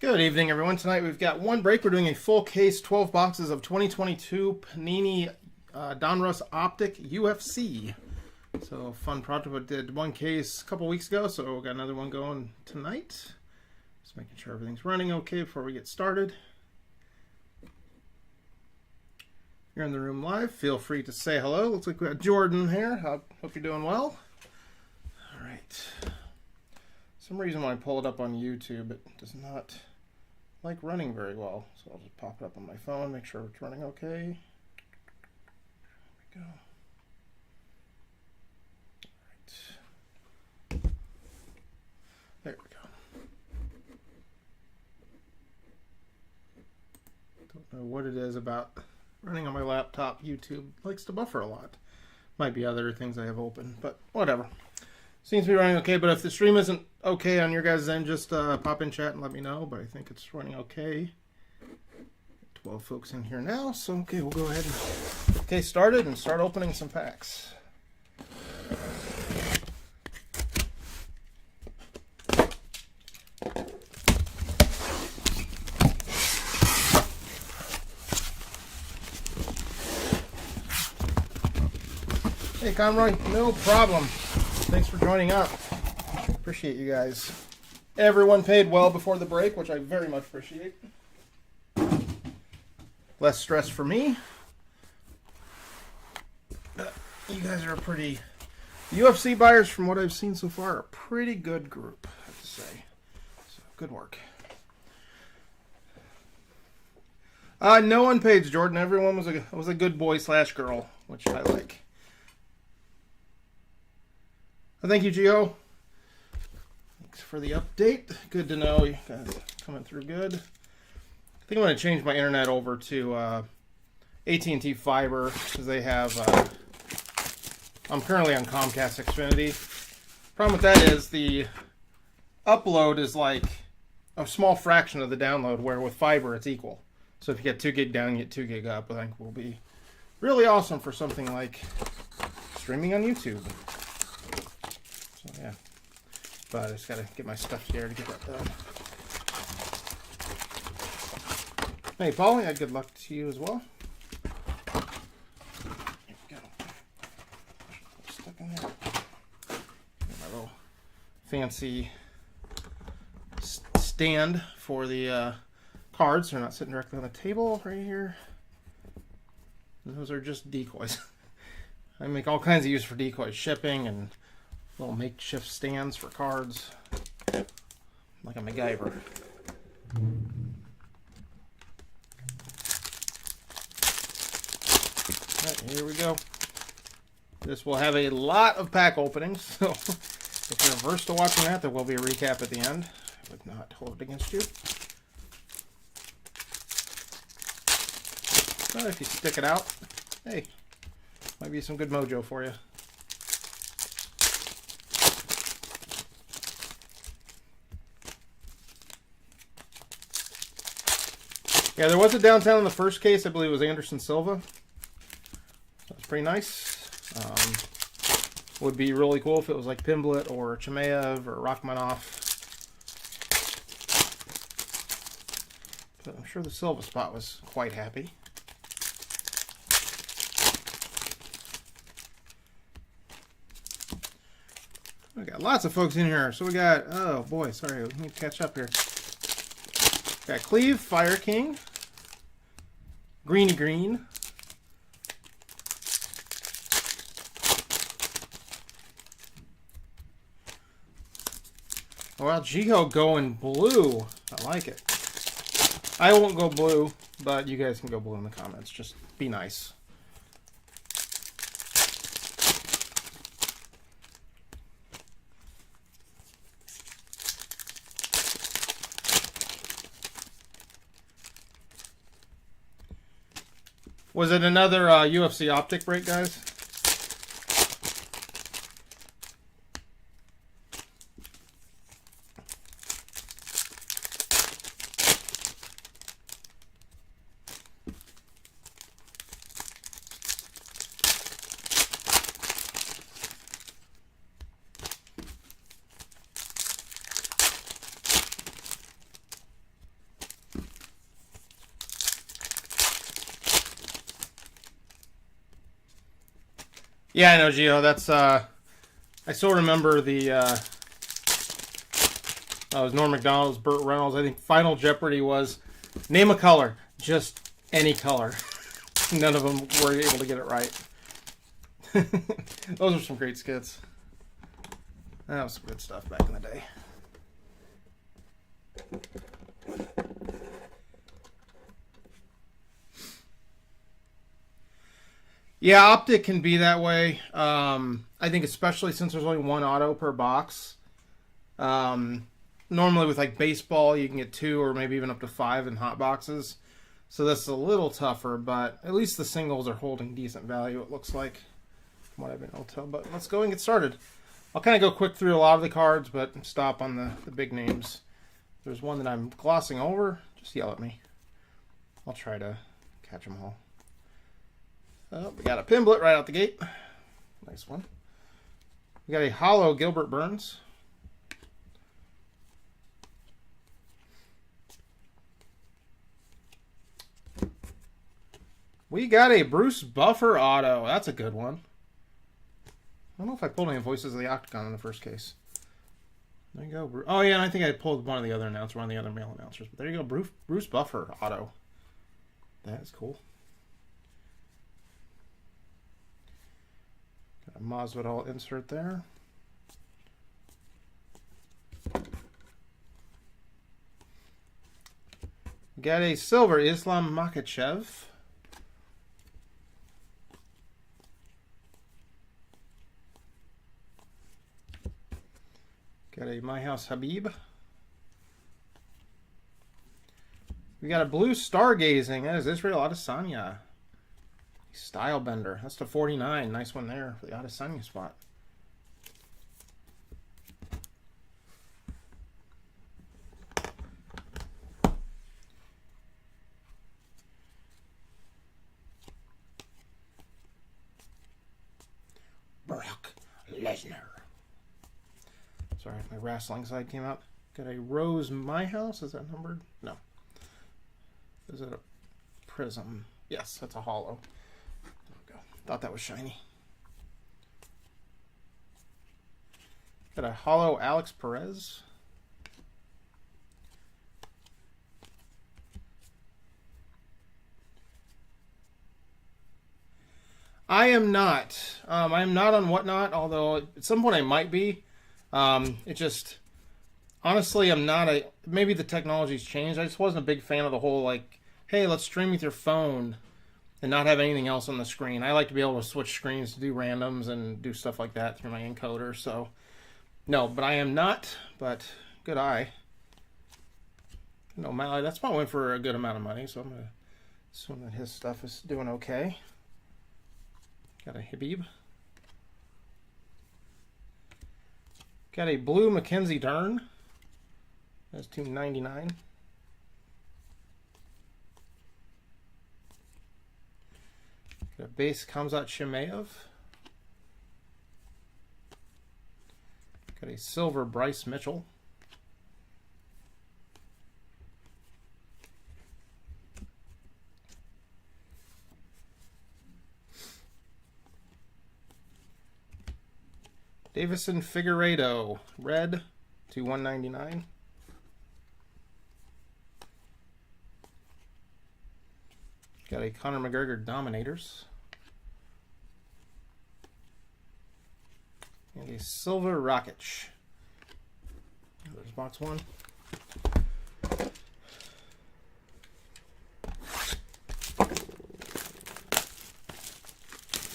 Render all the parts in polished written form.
Good evening, everyone. Tonight we've got one break. We're doing a full case, 12 boxes of 2022 Panini Donruss Optic UFC. So, fun project. We did one case a couple weeks ago, so we've got another one going tonight. Just making sure everything's running okay before we get started. If you're in the room live, feel free to say hello. Looks like we got Jordan here. Hope you're doing well. All right. For some reason when I pull it up on YouTube, it does not like running very well. So I'll just pop it up on my phone, make sure it's running okay. There we go. All right. There we go. Don't know what it is about running on my laptop. YouTube likes to buffer a lot. Might be other things I have open, but whatever. Seems to be running okay, but if the stream isn't okay on your guys' end, just pop in chat and let me know, but I think it's running okay. 12 folks in here now, so okay, we'll go ahead and get the case started and start opening some packs. Hey, Conroy, no problem. Thanks for joining up. Appreciate you guys. Everyone paid well before the break, which I very much appreciate. Less stress for me. You guys are a pretty... UFC buyers, from what I've seen so far, are a pretty good group, I have to say. So, good work. No unpaid, Jordan. Everyone was a good boy / girl, which I like. Thank you, Gio. Thanks for the update. Good to know you guys are coming through good. I think I'm going to change my internet over to AT&T Fiber because they have... I'm currently on Comcast Xfinity. Problem with that is the upload is like a small fraction of the download, where with fiber it's equal. So if you get 2 gig down, you get 2 gig up. I think will be really awesome for something like streaming on YouTube. So yeah, but I just gotta get my stuff here to get that done. Hey, Paulie, good luck to you as well. Here we go. Stuck in there. Get my little fancy stand for the cards. They're not sitting directly on the table right here. Those are just decoys. I make all kinds of use for decoys, shipping and little makeshift stands for cards, like a MacGyver. Alright, here we go. This will have a lot of pack openings, so if you're averse to watching that, there will be a recap at the end. I would not hold it against you. But if you stick it out, hey, might be some good mojo for you. Yeah, there was a downtown in the first case. I believe it was Anderson Silva. That's pretty nice. Would be really cool if it was like Pimblett or Chimaev or Rachmaninoff. But I'm sure the Silva spot was quite happy. We got lots of folks in here. So we got, oh boy, sorry, we need to catch up here. Got Cleve, Fire King, Greeny Green, well, Gio going blue. I like it. I won't go blue, but you guys can go blue in the comments. Just be nice. Was it another UFC Optic break, guys? Yeah, I know, Gio. That's I still remember the it was Norm Macdonald's, Burt Reynolds. I think Final Jeopardy was name a color, just any color. None of them were able to get it right. Those are some great skits. That was some good stuff back in the day. Yeah, Optic can be that way. I think especially since there's only one auto per box. Normally with like baseball, you can get 2 or maybe even up to 5 in hot boxes. So that's a little tougher, but at least the singles are holding decent value, it looks like, from what I've been able to tell. But let's go and get started. I'll kind of go quick through a lot of the cards, but stop on the big names. If there's one that I'm glossing over, just yell at me. I'll try to catch them all. We got a Pimblet right out the gate. Nice one. We got a hollow Gilbert Burns. We got a Bruce Buffer auto. That's a good one. I don't know if I pulled any Voices of the Octagon in the first case. There you go. Oh, yeah, and I think I pulled one of the other announcers, one of the other male announcers. But there you go, Bruce Buffer auto. That is cool. Got a Masvidal insert there. We got a silver Islam Makhachev. Got a My House Habib. We got a blue Stargazing. That is Israel Adesanya. Style Bender. That's to 49. Nice one there for the Adesanya spot. Brock Lesnar. Sorry, my wrestling side came out. Got a Rose My House. Is that numbered? No. Is it a Prism? Yes, that's a hollow. There we go. Thought that was shiny. Got a hollow Alex Perez. I am not. I am not on Whatnot, although at some point I might be. It just, honestly, I'm not maybe the technology's changed. I just wasn't a big fan of the whole, like, hey, let's stream with your phone and not have anything else on the screen. I like to be able to switch screens to do randoms and do stuff like that through my encoder. So, no, but I am not, but good eye. No, that's probably went for a good amount of money, so I'm going to assume that his stuff is doing okay. Got a Habib. Got a blue Mackenzie Dern. That's $2.99. Got a base Khamzat Chimaev. Got a silver Bryce Mitchell. Davison Figueiredo, red to $1.99. Got a Conor McGregor Dominators. And a silver Rocketch. There's box one.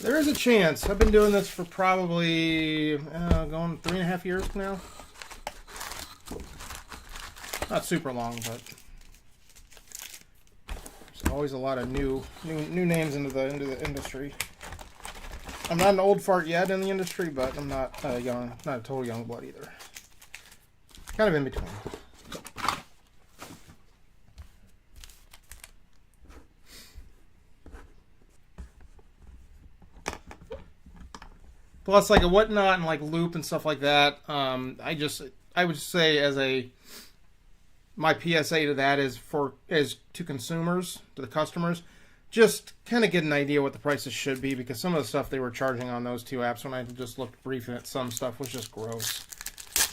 There is a chance. I've been doing this for probably going 3.5 years now. Not super long, but there's always a lot of new names into the industry. I'm not an old fart yet in the industry, but I'm not not a total young blood either. Kind of in between. Plus, like a Whatnot and like Loop and stuff like that. I would say my PSA to that is to consumers, to the customers, just kind of get an idea what the prices should be, because some of the stuff they were charging on those 2 apps, when I just looked briefly at some stuff, was just gross.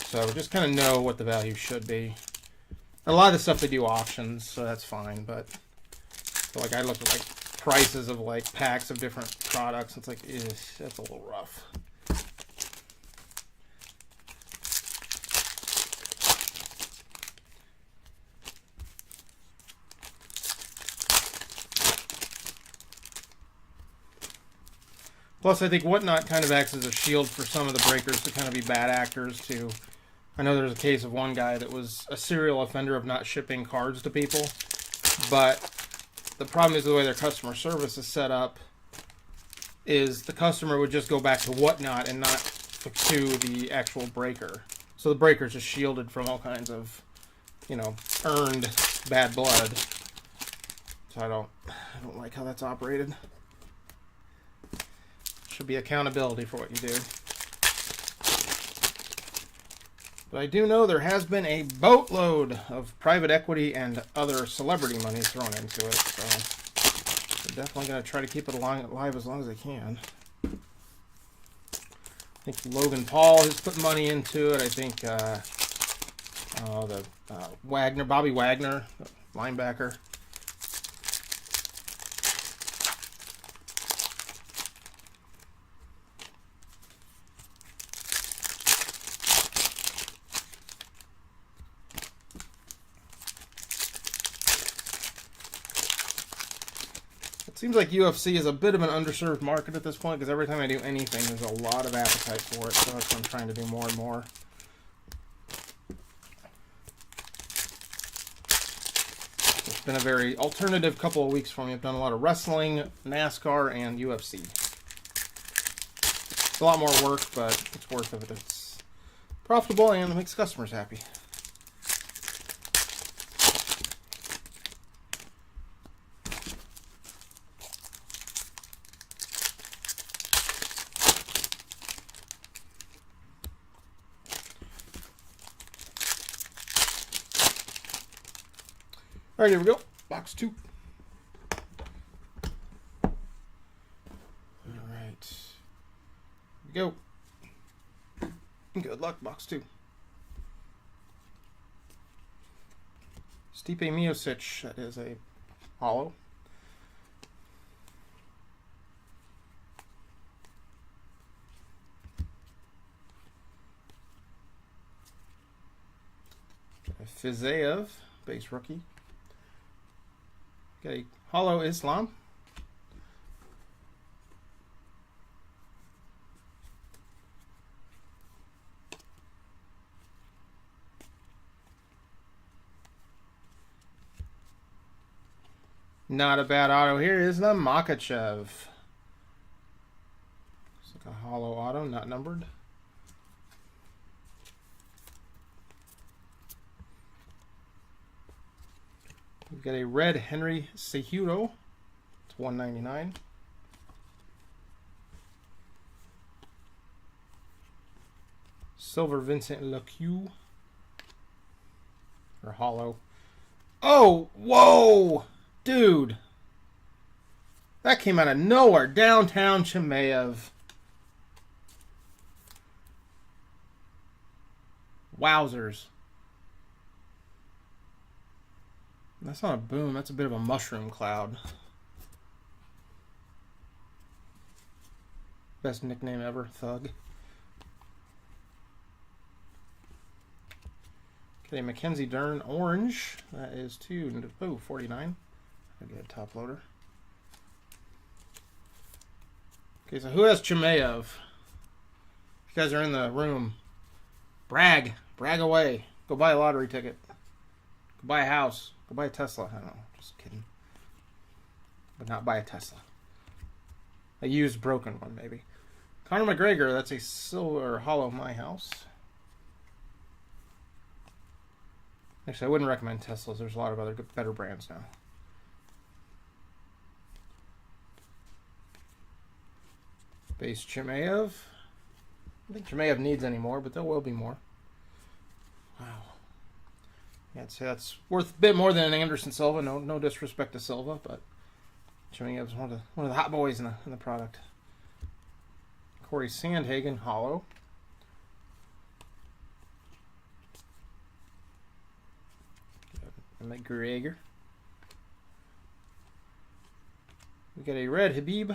So just kind of know what the value should be. A lot of the stuff they do auctions, so that's fine, but so like I looked at like prices of like packs of different products. It's like, that's a little rough. Plus, I think Whatnot kind of acts as a shield for some of the breakers to kind of be bad actors too. I know there's a case of one guy that was a serial offender of not shipping cards to people, but the problem is the way their customer service is set up is the customer would just go back to Whatnot and not to the actual breaker. So the breaker's just shielded from all kinds of, you know, earned bad blood. So I don't like how that's operated. Should be accountability for what you do. But I do know there has been a boatload of private equity and other celebrity money thrown into it. So they're definitely going to try to keep it alive as long as they can. I think Logan Paul has put money into it. I think Bobby Wagner, the linebacker. Seems like UFC is a bit of an underserved market at this point, because every time I do anything, there's a lot of appetite for it. So that's what I'm trying to do more and more. It's been a very alternative couple of weeks for me. I've done a lot of wrestling, NASCAR, and UFC. It's a lot more work, but it's worth it. It's profitable and it makes customers happy. All right, here we go. Box 2. All right. Here we go. Good luck, box 2. Stipe Miocic, that is a hollow. Fizaev, base rookie. Okay, hollow Islam. Not a bad auto here. Is the Makachev. It's like a hollow auto, not numbered. We've got a red Henry Cejudo. It's $1.99. Silver Vincent LeCue. Or hollow. Oh, whoa! Dude. That came out of nowhere. Downtown Chimaev. Wowzers. That's not a boom. That's a bit of a mushroom cloud. Best nickname ever, Thug. Okay, Mackenzie Dern orange. That is $2.49. I'll get a top loader. Okay, so who has Chimaev? If you guys are in the room, brag. Brag away. Go buy a lottery ticket. Go buy a house. Go buy a Tesla. I don't know. Just kidding. But not buy a Tesla. A used broken one, maybe. Conor McGregor. That's a silver hollow My House. Actually, I wouldn't recommend Teslas. There's a lot of other better brands now. Base Chimaev. I don't think Chimaev needs any more, but there will be more. Wow. Yeah, I'd say that's worth a bit more than an Anderson Silva. No disrespect to Silva, but Showing up as one of the hot boys in the product. Corey Sandhagen, hollow. McGregor. We got a red Habib,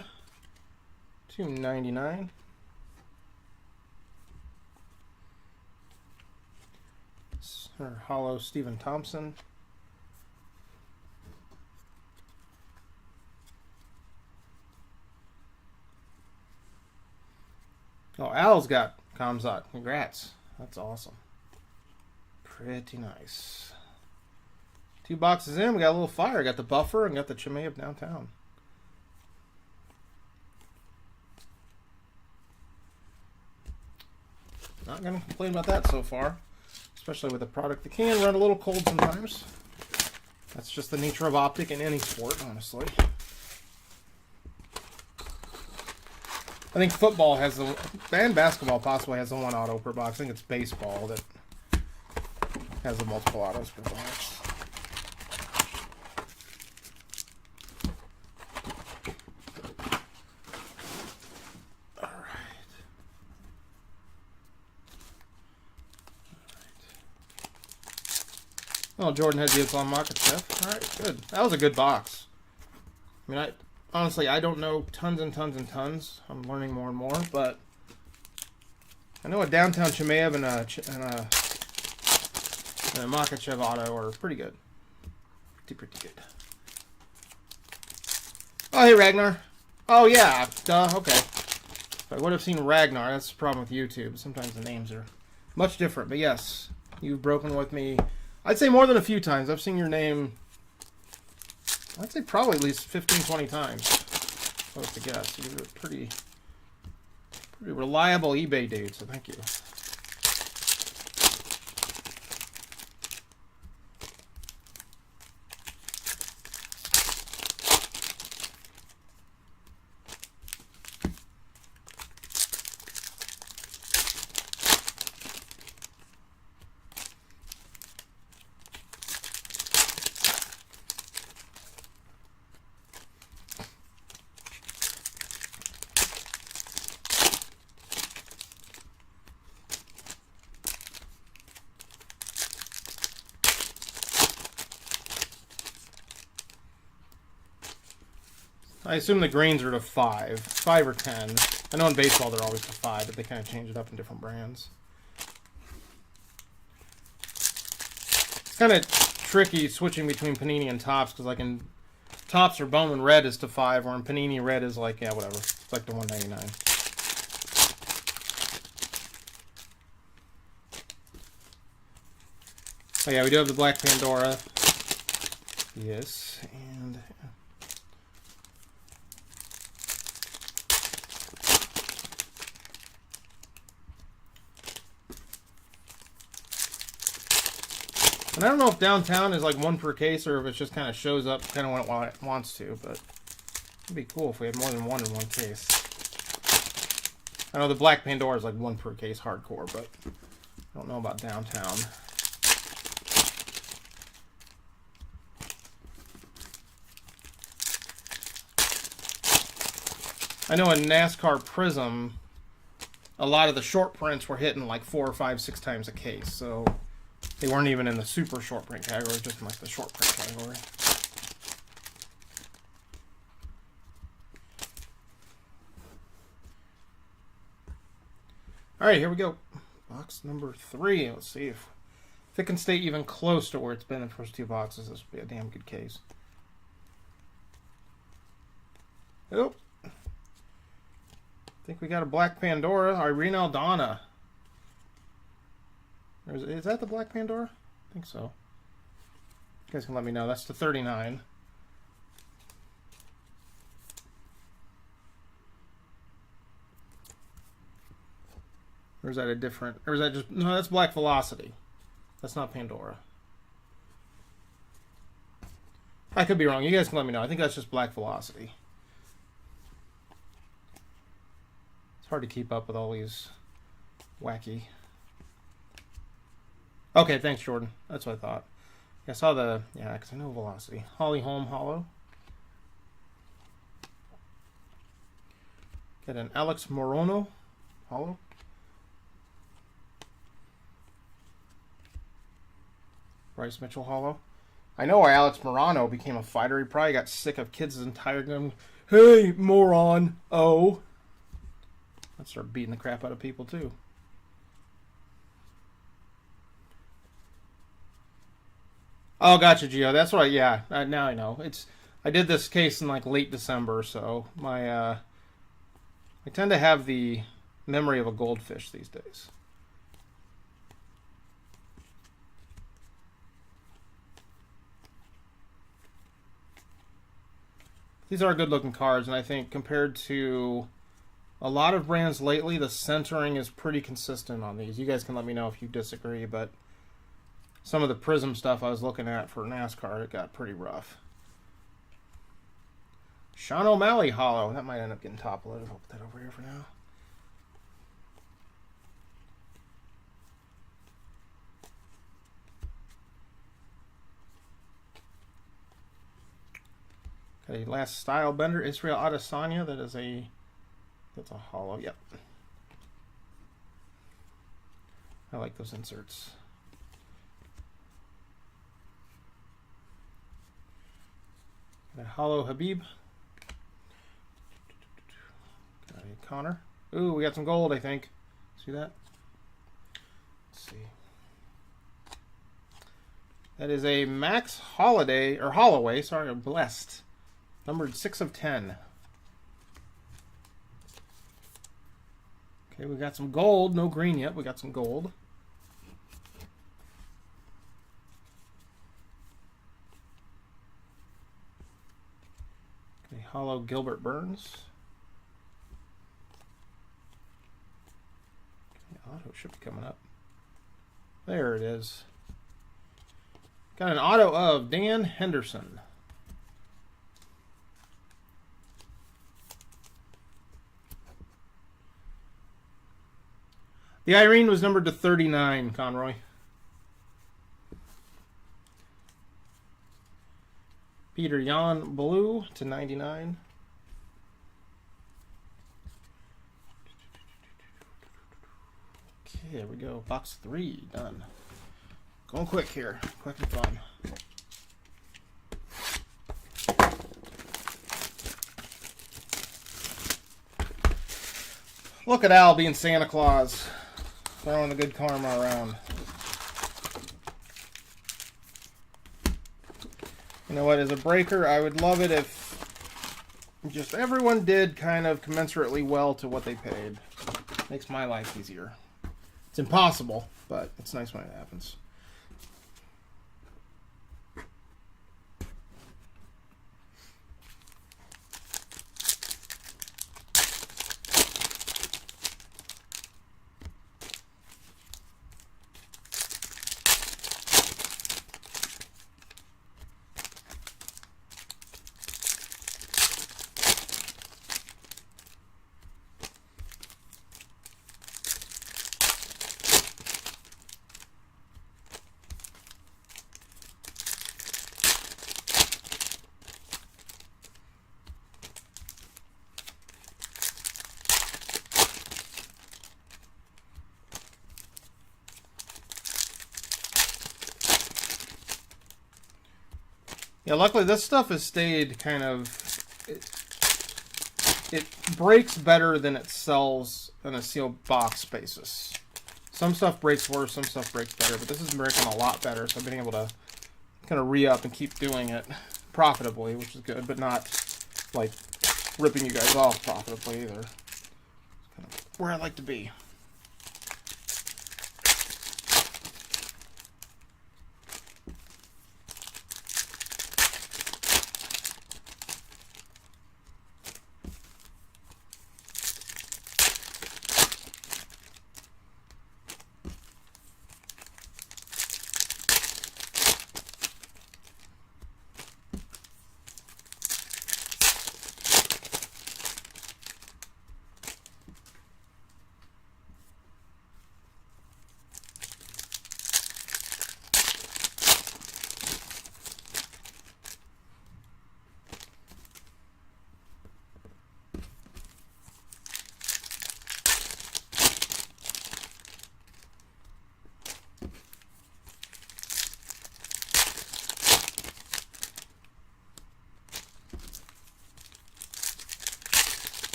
$2.99. Our hollow Stephen Thompson. Oh, Al's got Kamzat. Congrats. That's awesome. Pretty nice. 2 boxes in, we got a little fire. Got the buffer and got the Chimaev downtown. Not going to complain about that so far. Especially with a product that can run a little cold sometimes. That's just the nature of Optic in any sport, honestly. I think football has the, and basketball possibly has the 1 auto per box. I think it's baseball that has the multiple autos per box. Oh, Jordan had the on Makachev. Alright, good. That was a good box. I mean, honestly, I don't know tons and tons and tons. I'm learning more and more, but I know a downtown Chimaev and a Makachev auto are pretty good. Pretty good. Oh, hey, Ragnar. Oh, yeah. Duh, okay. If I would have seen Ragnar, that's the problem with YouTube. Sometimes the names are much different. But yes, you've broken with me. I'd say more than a few times. I've seen your name, I'd say probably at least 15, 20 times. If I was to guess. You're a pretty reliable eBay dude, so thank you. I assume the greens are to 5 or 10. I know in baseball they're always to 5, but they kind of change it up in different brands. It's kind of tricky switching between Panini and Topps, because like in Topps or Bowman red is to 5, or in Panini red is like, yeah, whatever. It's like to 199. Oh yeah, we do have the Black Pandora. Yes, and I don't know if downtown is like 1 per case or if it just kind of shows up kind of when it wants to, but it'd be cool if we had more than 1 in 1 case. I know the Black Pandora is like 1 per case hardcore, but I don't know about downtown. I know in NASCAR Prism, a lot of the short prints were hitting like 4 or 5, 6 times a case, so they weren't even in the super short print category, just in like the short print category. Alright, here we go. Box number 3. Let's see if it can stay even close to where it's been in the first 2 boxes. This would be a damn good case. Oh. I think we got a Black Pandora. Irene Aldana. Is that the Black Pandora? I think so. You guys can let me know. That's the 39. Or is that a different... Or is that just... No, that's Black Velocity. That's not Pandora. I could be wrong. You guys can let me know. I think that's just Black Velocity. It's hard to keep up with all these wacky... Okay, thanks, Jordan. That's what I thought. I saw the... Yeah, because I know Velocity. Holly Holm Hollow. Got an Alex Morono hollow. Bryce Mitchell hollow. I know why Alex Morano became a fighter. He probably got sick of kids his entire game. Hey, moron. Oh. Let's start beating the crap out of people, too. Oh, gotcha, Gio. That's what yeah. Now I know. I did this case in like late December, so I tend to have the memory of a goldfish these days. These are good-looking cards, and I think compared to a lot of brands lately, the centering is pretty consistent on these. You guys can let me know if you disagree, but some of the Prism stuff I was looking at for NASCAR, it got pretty rough. Sean O'Malley hollow. That might end up getting top-loaded. I'll put that over here for now. Okay, last style bender, Israel Adesanya. That's a hollow. Yep. I like those inserts. Got a hollow Habib. Got a Connor. Ooh, we got some gold, I think. See that? Let's see. That is a Max Holloway, sorry, Blessed. Numbered 6 of 10. Okay, we got some gold. No green yet. We got some gold. Okay, hollow Gilbert Burns. Okay, auto should be coming up. There it is. Got an auto of Dan Henderson. The Irene was numbered to 39, Conroy. Peter Jan Blue to 99. Okay, there we go. Box 3, done. Going quick here. Quick and fun. Look at Al being Santa Claus. Throwing the good karma around. You know what, as a breaker, I would love it if just everyone did kind of commensurately well to what they paid. Makes my life easier. It's impossible, but it's nice when it happens. Yeah, luckily this stuff has stayed kind of... It breaks better than it sells in a sealed box basis. Some stuff breaks worse, some stuff breaks better, but this is breaking a lot better, so I've been able to kind of re-up and keep doing it profitably, which is good, but not, like, ripping you guys off profitably either. It's kind of where I like to be.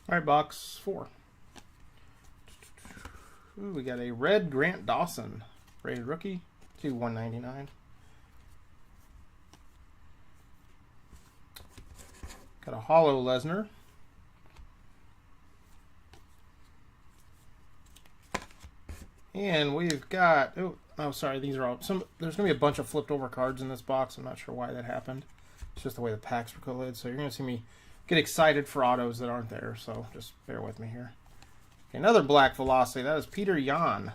All right, box 4. Ooh, we got a red Grant Dawson, rated rookie, to 199. Got a hollow Lesnar. And we've got, oh, sorry, these are all, there's going to be a bunch of flipped over cards in this box. I'm not sure why that happened. It's just the way the packs were collated. So you're going to see me get excited for autos that aren't there. So just bear with me here. Okay, another black velocity. That is Peter Yan.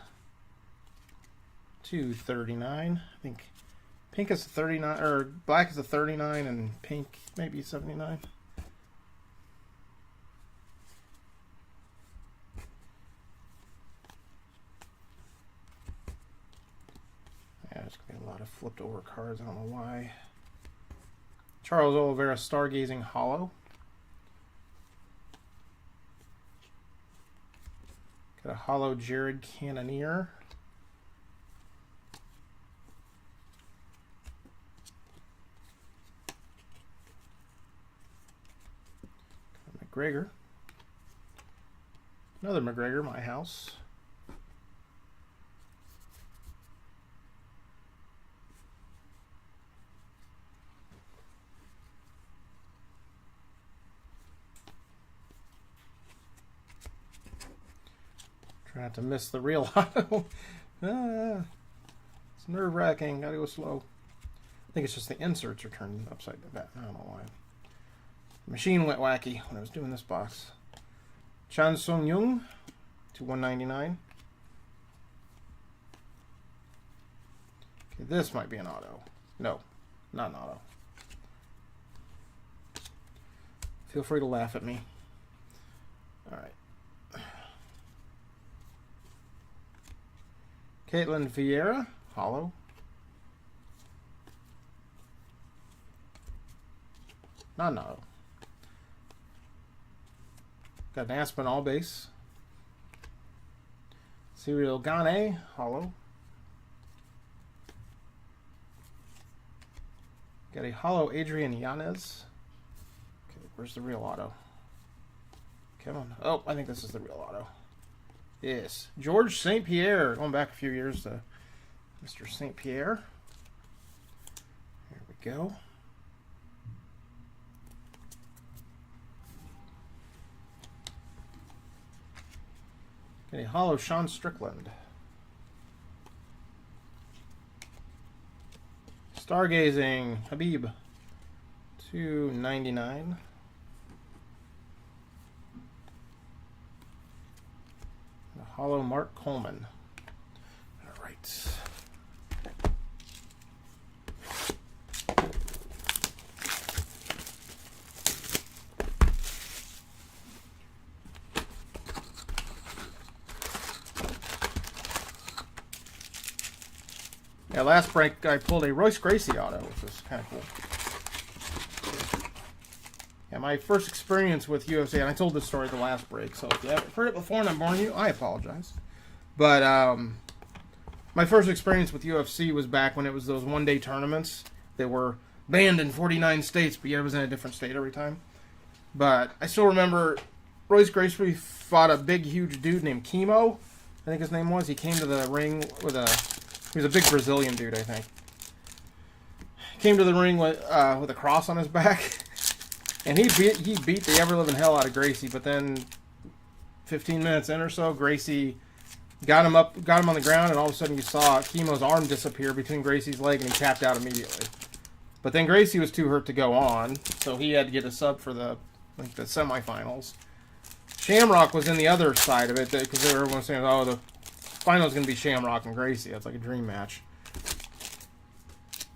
239. I think pink is a 39, or black is a 39, and pink maybe 79. Yeah, there's going to be a lot of flipped over cards. I don't know why. Charles Oliveira, Stargazing Hollow. Got a hollow Jared Cannonier. McGregor. Another McGregor, my house. Try not to miss the real auto. It's nerve-wracking. Gotta go slow. I think it's just the inserts are turned upside down. I don't know why. The machine went wacky when I was doing this box. Chan Sung Young to 199. Okay, this might be an auto. No, not an auto. Feel free to laugh at me. All right. Caitlin Vieira, hollow. Not an auto. Got an Aspen all base. Serial Gane, hollow. Got a hollow Adrian Yanez. Okay, where's the real auto? Come on. Oh, I think this is the real auto. Yes. George St. Pierre. Going back a few years to Mr. St. Pierre. Here we go. Okay, hollow Sean Strickland. Stargazing Habib. 299. Hollow Mark Coleman. All right. Yeah, last break I pulled a Royce Gracie auto, which was kind of cool. Yeah, my first experience with UFC, and I told this story at the last break, so if you haven't heard it before and I'm boring you, I apologize. But my first experience with UFC was back when it was those one-day tournaments that were banned in 49 states, but yet it was in a different state every time. But I still remember Royce Gracie fought a big, huge dude named Chemo, I think his name was. He came to the ring with he was a big Brazilian dude, I think. Came to the ring with a cross on his back. And he beat the ever-living hell out of Gracie, but then 15 minutes in or so, Gracie got him on the ground, and all of a sudden you saw Chemo's arm disappear between Gracie's leg, and he tapped out immediately. But then Gracie was too hurt to go on, so he had to get a sub for the semifinals. Shamrock was in the other side of it, because everyone was saying, oh, the final's going to be Shamrock and Gracie. That's like a dream match.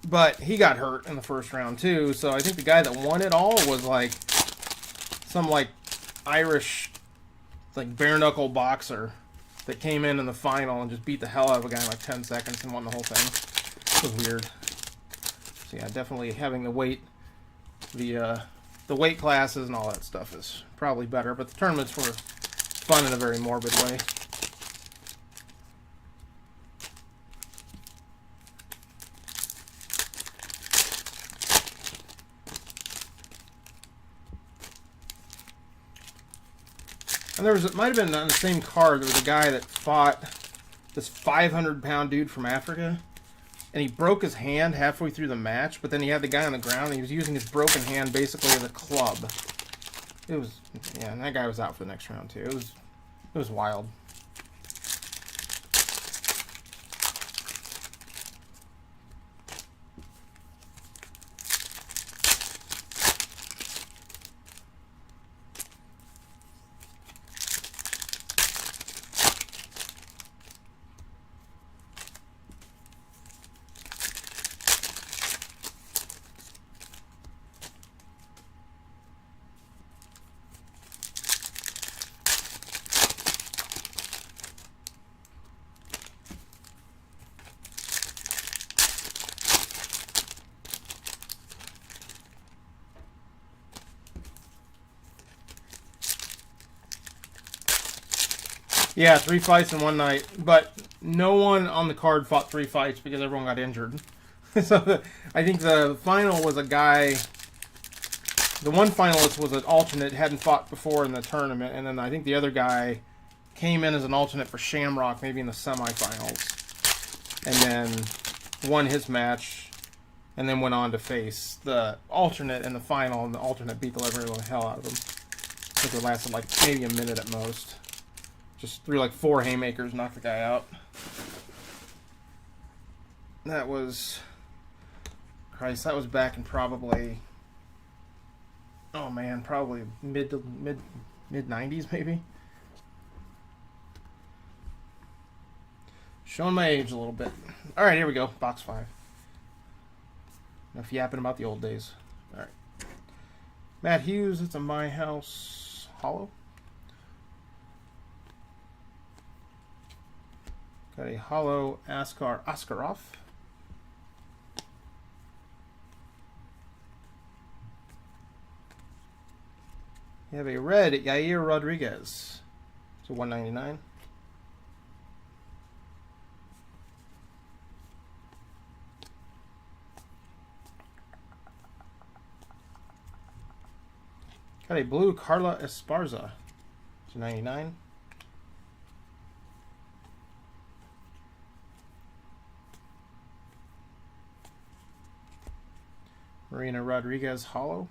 But he got hurt in the first round, too. So I think the guy that won it all was, some, Irish, bare-knuckle boxer that came in the final and just beat the hell out of a guy in, 10 seconds and won the whole thing. It was weird. So, yeah, definitely having the weight classes and all that stuff is probably better. But the tournaments were fun in a very morbid way. And there was, it might have been on the same card, there was a guy that fought this 500-pound dude from Africa. And he broke his hand halfway through the match, but then he had the guy on the ground, and he was using his broken hand basically as a club. It was, yeah, and that guy was out for the next round too. It was wild. Yeah, 3 fights in one night, but no one on the card fought 3 fights because everyone got injured. So I think the final was a guy. The one finalist was an alternate, hadn't fought before in the tournament, and then I think the other guy came in as an alternate for Shamrock, maybe in the semifinals, and then won his match, and then went on to face the alternate in the final, and the alternate beat the living hell out of him. I think it lasted like maybe a minute at most. Just threw like 4 haymakers, knocked the guy out. That was, Christ, that was back in probably, oh man, probably mid 90s maybe. Showing my age a little bit. All right, here we go. Box 5. Enough yapping about the old days. All right. Matt Hughes, it's a My House Hollow. Got a hollow Askar Askarov. You have a red Yair Rodriguez. It's a 199. Got a blue Carla Esparza. It's a 99. Marina Rodriguez hollow.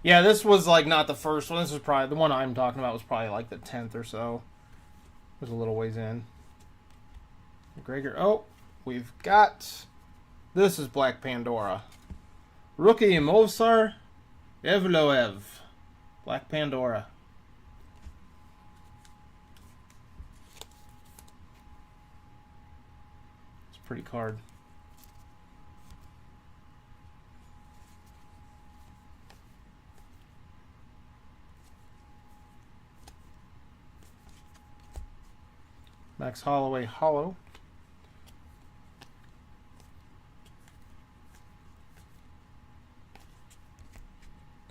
Yeah, this was like not the first one. This was probably the one I'm talking about. Was probably like the 10th or so. It was a little ways in. McGregor. Oh, we've got. This is Black Pandora. Rookie Movsar Evloev. Black Pandora. It's a pretty card. Max Holloway hollow.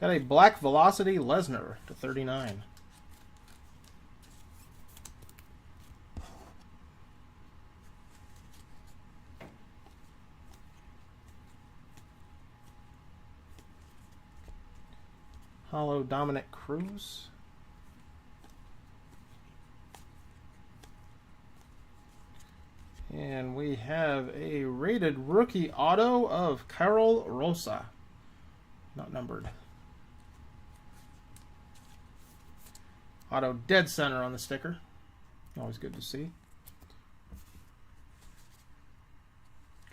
Got a Black Velocity Lesnar to 39. Hollow Dominic Cruz. And we have a rated rookie auto of Carol Rosa. Not numbered. Auto dead center on the sticker. Always good to see.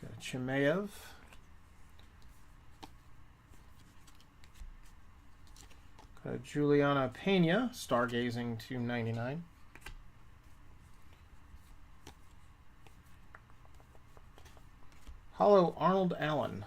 Got a Chimaev. Got a Juliana Pena, Stargazing 299. Hollow Arnold Allen.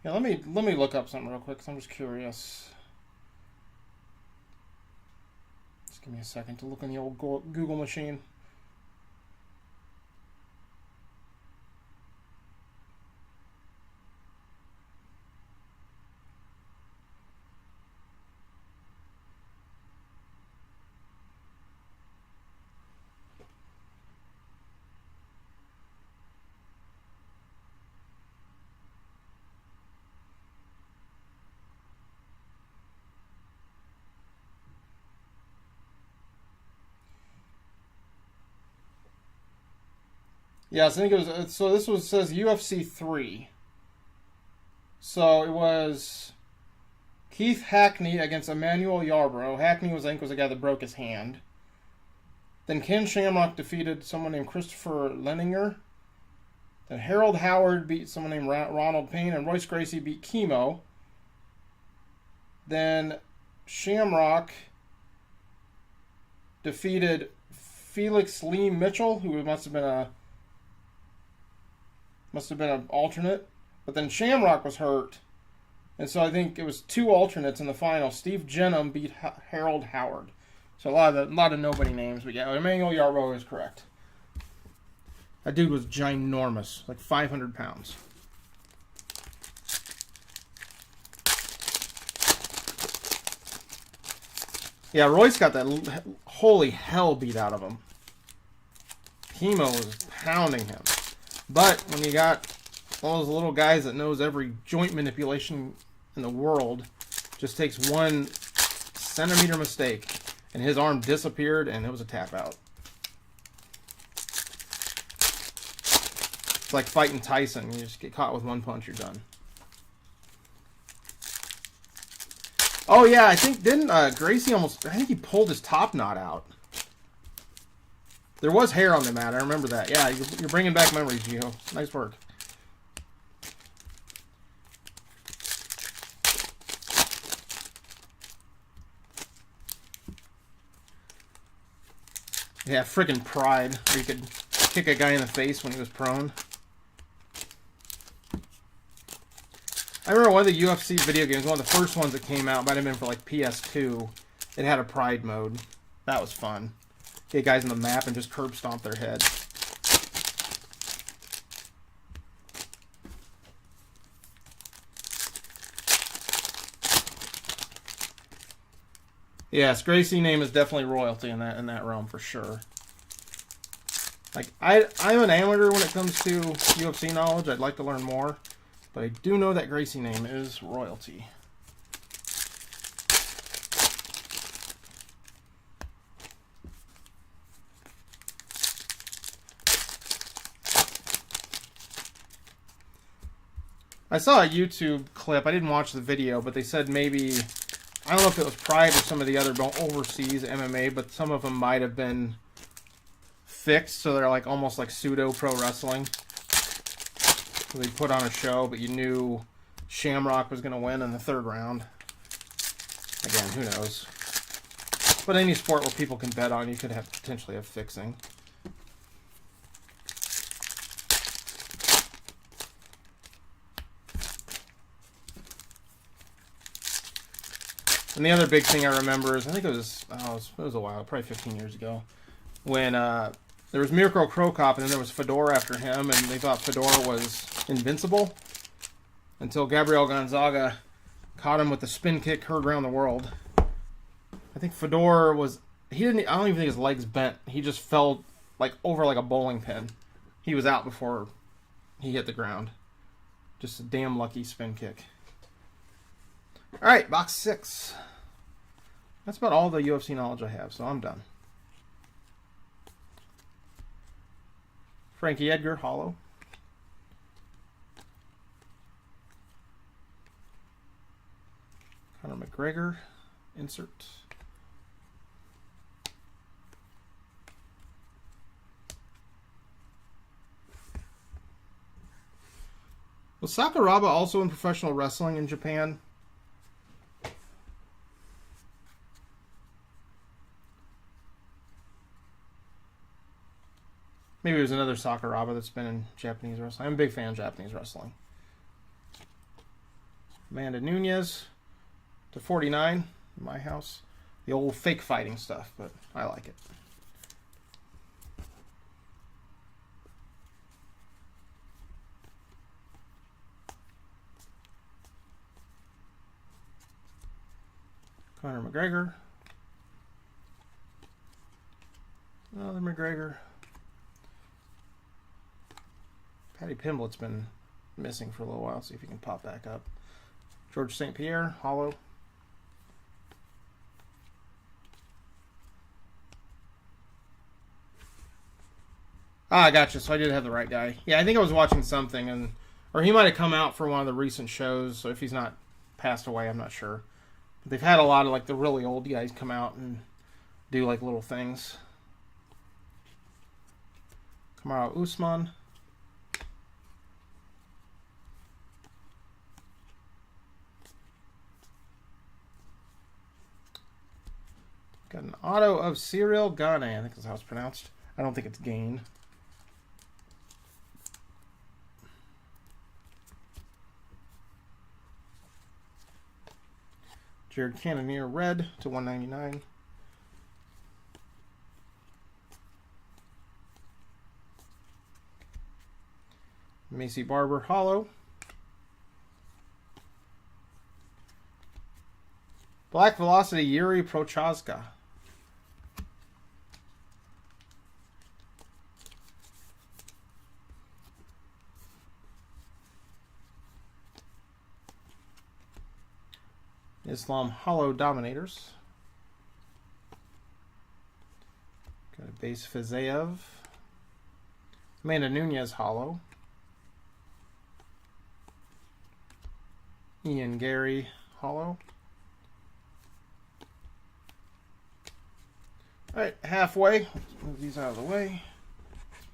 Yeah, let me look up something real quick because I'm just curious. Just give me a second to look in the old Google machine. Yes, I think it was. So this was says UFC 3. So it was Keith Hackney against Emmanuel Yarborough. Hackney was, I think, was the guy that broke his hand. Then Ken Shamrock defeated someone named Christopher Leninger. Then Harold Howard beat someone named Ronald Payne, and Royce Gracie beat Chemo. Then Shamrock defeated Felix Lee Mitchell, who must have been an alternate. But then Shamrock was hurt, and so I think it was 2 alternates in the final. Steve Jenham beat Harold Howard. So a lot of nobody names, but yeah, Emmanuel Yarborough is correct. That dude was ginormous, like 500 pounds. Yeah, Royce got that holy hell beat out of him. Chemo was pounding him. But when you got all those little guys that knows every joint manipulation in the world, just takes 1 centimeter mistake, and his arm disappeared, and it was a tap out. It's like fighting Tyson. You just get caught with 1 punch, you're done. Oh, yeah, I think, didn't Gracie I think he pulled his top knot out. There was hair on the mat, I remember that. Yeah, you're bringing back memories, Gio. Nice work. Yeah, freaking Pride, where you could kick a guy in the face when he was prone. I remember one of the UFC video games, one of the first ones that came out, might have been for like PS2. It had a Pride mode. That was fun. Get guys on the map and just curb stomp their head. Yes, Gracie name is definitely royalty in that realm for sure. Like I'm an amateur when it comes to UFC knowledge. I'd like to learn more, but I do know that Gracie name is royalty. I saw a YouTube clip. I didn't watch the video, but they said maybe, I don't know if it was Pride or some of the other overseas MMA, but some of them might have been fixed, so they're like almost like pseudo pro wrestling. So they put on a show, but you knew Shamrock was going to win in the 3rd round. Again, who knows? But any sport where people can bet on, you could have potentially have fixing. And the other big thing I remember is, I think it was a while, probably 15 years ago, when there was Mirko Cro Cop and then there was Fedor after him, and they thought Fedor was invincible until Gabriel Gonzaga caught him with the spin kick heard around the world. I think Fedor was, I don't even think his legs bent. He just fell like over like a bowling pin. He was out before he hit the ground. Just a damn lucky spin kick. All right, box 6. That's about all the UFC knowledge I have, so I'm done. Frankie Edgar, hollow. Conor McGregor, insert. Was Sakuraba also in professional wrestling in Japan? Maybe there's another Sakuraba that's been in Japanese wrestling. I'm a big fan of Japanese wrestling. Amanda Nunez to 49 in my house. The old fake fighting stuff, but I like it. Conor McGregor. Another McGregor. Paddy Pimblett's been missing for a little while. See if he can pop back up. George St. Pierre, hollow. Ah, I gotcha. So I did have the right guy. Yeah, I think I was watching something, or he might have come out for one of the recent shows. So if he's not passed away, I'm not sure. But they've had a lot of like the really old guys come out and do like little things. Kamaru Usman. Got an auto of Cyril Gane. I think that's how it's pronounced. I don't think it's Gain. Jared Cannonier red to 199. Macy Barber hollow. Black Velocity Yuri Prochazka. Islam Hollow Dominators. Got a base Fizaev. Amanda Nunez Hollow. Ian Gary Hollow. Alright, halfway. Let's move these out of the way.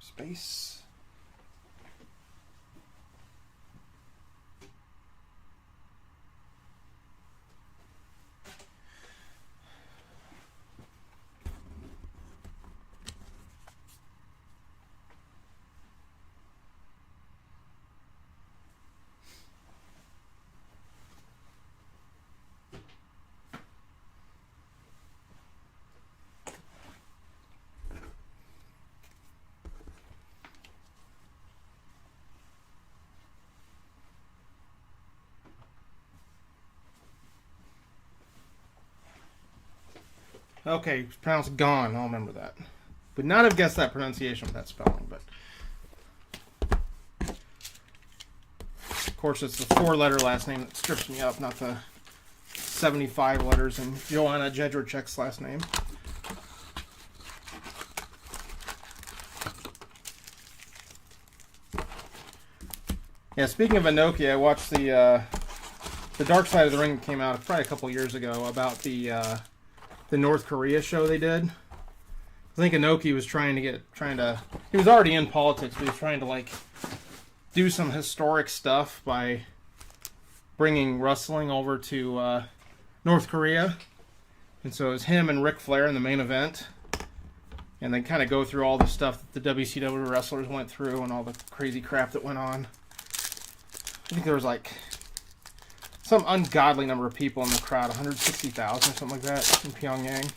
Space. Okay, it's pronounced gone. I'll remember that. Would not have guessed that pronunciation with that spelling, but of course it's the 4-letter last name that strips me up, not the 75 letters in Joanna Jedrzejczyk's last name. Yeah, speaking of Inoki, I watched the Dark Side of the Ring that came out probably a couple years ago about the North Korea show they did. I think Inoki was he was already in politics, but he was trying to like do some historic stuff by bringing wrestling over to North Korea. And so it was him and Ric Flair in the main event. And they kind of go through all the stuff that the WCW wrestlers went through and all the crazy crap that went on. I think there was like some ungodly number of people in the crowd, 160,000 or something like that in Pyongyang.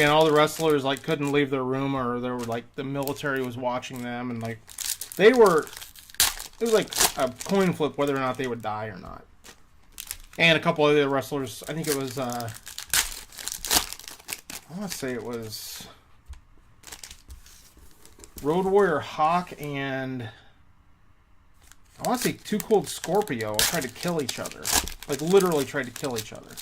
And all the wrestlers like couldn't leave their room, or they were like the military was watching them, and like it was like a coin flip whether or not they would die or not. And a couple of the wrestlers, I think it was I want to say it was Road Warrior Hawk and I want to say Too Cold Scorpio tried to kill each other, like literally tried to kill each other.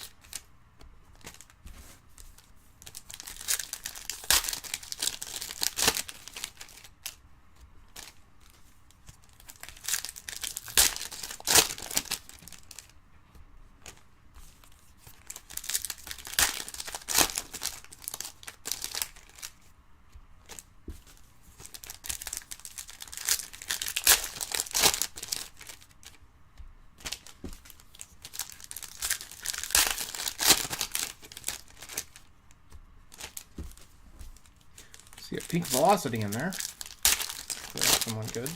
Get Peak Velocity in there. That's someone good.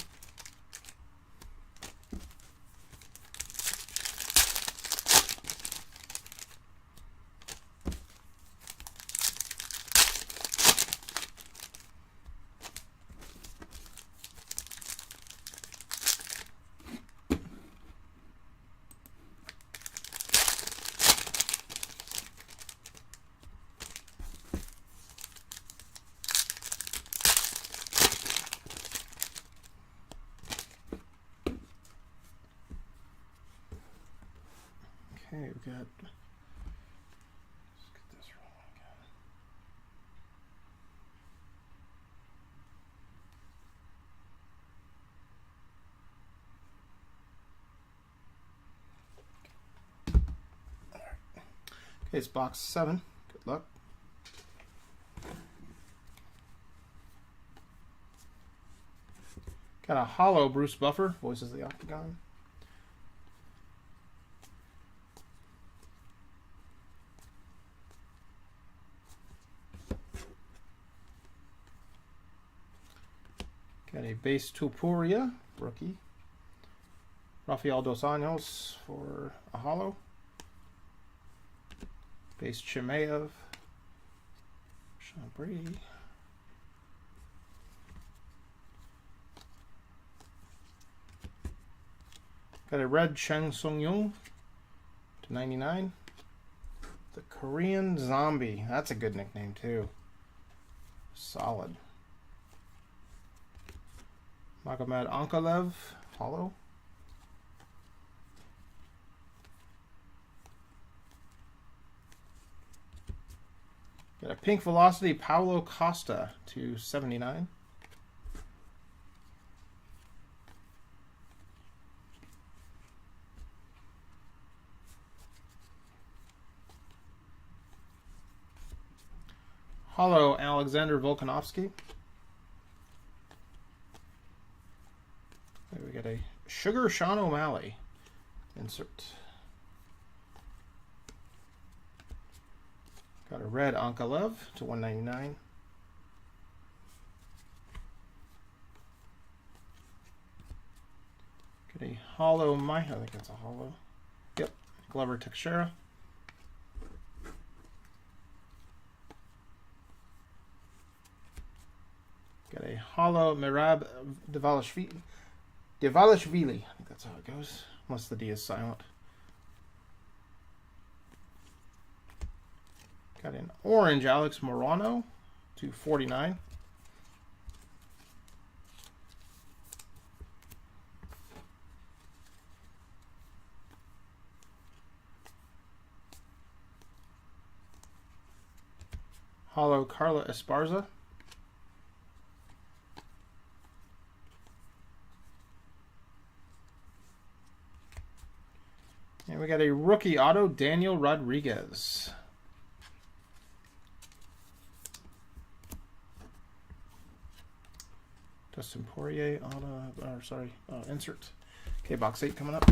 Okay, we got. Let's get this rolling again. All right. Okay, it's box 7. Good luck. Got a hollow Bruce Buffer, Voices of the Octagon. Got a base Tupuria, rookie. Rafael Dos Anjos for a hollow. Base Chimaev. Chambry. Got a red Cheng Sung-Yung to 99. The Korean Zombie. That's a good nickname too. Solid. Magomed Ankalaev, hollow. Got a Pink Velocity Paulo Costa to 79. Hollow Alexander Volkanovski. We got a Sugar Sean O'Malley insert. Got a red Ankalaev to 199. Got a hollow I think that's a hollow. Yep, Glover Teixeira. Got a hollow Merab Devalishvili. I think that's how it goes, unless the D is silent. Got an orange Alex Morano to 49. Hollow Carla Esparza. And we got a rookie auto, Daniel Rodriguez. Dustin Poirier auto, insert. Okay, box 8 coming up.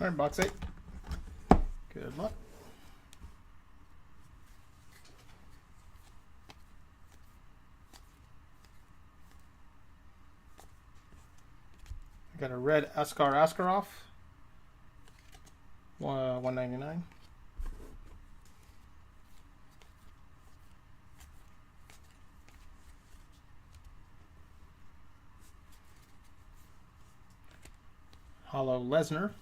All right, box 8. Good luck. Got a red Askarov, $199. Hollow Lesnar.